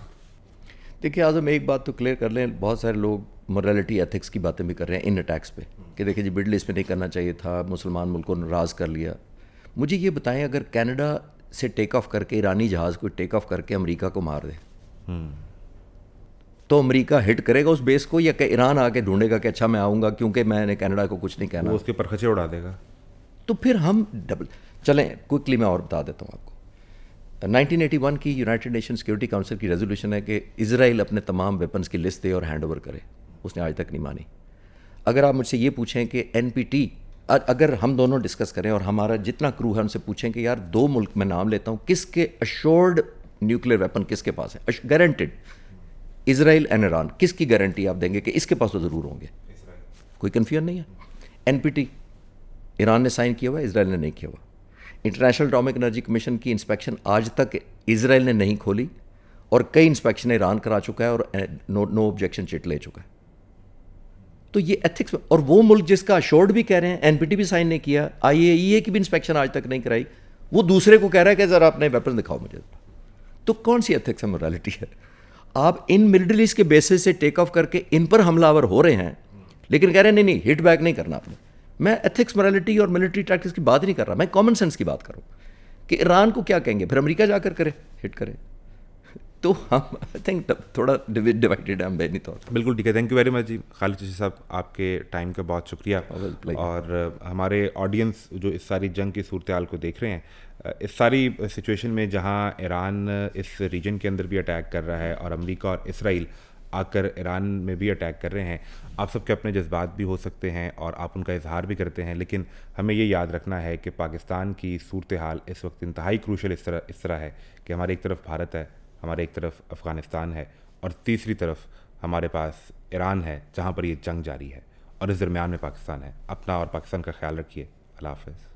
دیکھیے اعظم, ایک بات تو کلیئر کر لیں, بہت سارے لوگ مورالٹی ایتھکس کی باتیں بھی کر رہے ہیں ان اٹیکس پہ کہ دیکھیں جی مڈل ایسٹ میں نہیں کرنا چاہیے تھا, مسلمان ملک کو ناراض کر لیا. مجھے یہ بتائیں اگر کینیڈا سے ٹیک آف کر کے ایرانی جہاز کو ٹیک آف کر کے امریکہ کو مار دے تو امریکہ ہٹ کرے گا اس بیس کو, یا کہ ایران آ کے ڈھونڈے گا کہ اچھا میں آؤں گا کیونکہ میں نے کینیڈا کو کچھ نہیں کہنا, وہ اس کے پرخچے اڑا دے گا. تو پھر ہم ڈبل چلیں. کوئکلی میں اور بتا دیتا ہوں آپ کو. 1981 کی یونائٹڈ نیشن سیکورٹی کاؤنسل کی ریزولوشن ہے کہ اسرائیل اپنے تمام ویپنز کی لسٹ دے اور ہینڈ اوور کرے. اس نے آج تک نہیں مانی. اگر آپ مجھ سے یہ پوچھیں کہ NPT, اگر ہم دونوں ڈسکس کریں اور ہمارا جتنا کرو ہے ان سے پوچھیں کہ یار دو ملک میں نام لیتا ہوں کس کے ایشورڈ نیوکلیئر ویپن کس کے پاس ہے, گارنٹیڈ, اسرائیل اینڈ ایران, کس کی گارنٹی آپ دیں گے کہ اس کے پاس تو ضرور ہوں گے؟ کوئی کنفیوژن نہیں ہے. NPT ایران نے سائن کیا ہوا ہے, اسرائیل نے نہیں کیا ہوا. انٹرنیشنل اٹامک انرجی کمیشن کی انسپیکشن آج تک اسرائیل نے نہیں کھولی اور کئی انسپیکشن ایران کرا چکا ہے اور نو آبجیکشن چٹ لے چکا ہے. تو یہ ایتھکس, اور وہ ملک جس کا اشورڈ بھی کہہ رہے ہیں NPT بھی سائن نہیں کیا, IAEA کی بھی انسپیکشن آج تک نہیں کرائی, وہ دوسرے کو کہہ رہا ہے کہ ذرا اپنے ویپن دکھاؤ مجھے. تو کون سی ایتھکس ہے, مورالٹی ہے؟ آپ ان مڈل ایسٹ کے بیسس سے ٹیک آف کر کے ان پر حملہ آور ہو رہے ہیں لیکن کہہ رہے ہیں نہیں ہٹ بیک نہیں کرنا آپ نے. میں ایتھکس, مورالٹی اور ملٹری ٹیکٹکس کی بات نہیں کر رہا, میں کامن سینس کی بات کر رہا ہوں کہ ایران کو کیا کہیں گے, پھر امریکہ جا کر کرے ہٹ کرے. تو ہم آئی تھنک تھوڑا ڈیوائڈیڈ ہے ہم بینی طور پر. بالکل ٹھیک ہے, تھینک یو ویری مچ جی خالد چشتی صاحب, آپ کے ٹائم کا بہت شکریہ. اور ہمارے آڈینس جو اس ساری جنگ کی صورتحال کو دیکھ رہے ہیں, اس ساری سچویشن میں جہاں ایران اس ریجن کے اندر بھی اٹیک کر رہا ہے اور امریکہ اور اسرائیل آ کر ایران میں بھی اٹیک کر رہے ہیں, آپ سب کے اپنے جذبات بھی ہو سکتے ہیں اور آپ ان کا اظہار بھی کرتے ہیں, لیکن ہمیں یہ یاد رکھنا ہے کہ پاکستان کی صورتحال اس وقت انتہائی کروشل اس طرح ہے کہ ہمارے ایک طرف بھارت ہے, ہمارے ایک طرف افغانستان ہے اور تیسری طرف ہمارے پاس ایران ہے جہاں پر یہ جنگ جاری ہے, اور اس درمیان میں پاکستان ہے. اپنا اور پاکستان کا خیال رکھیے. اللہ حافظ.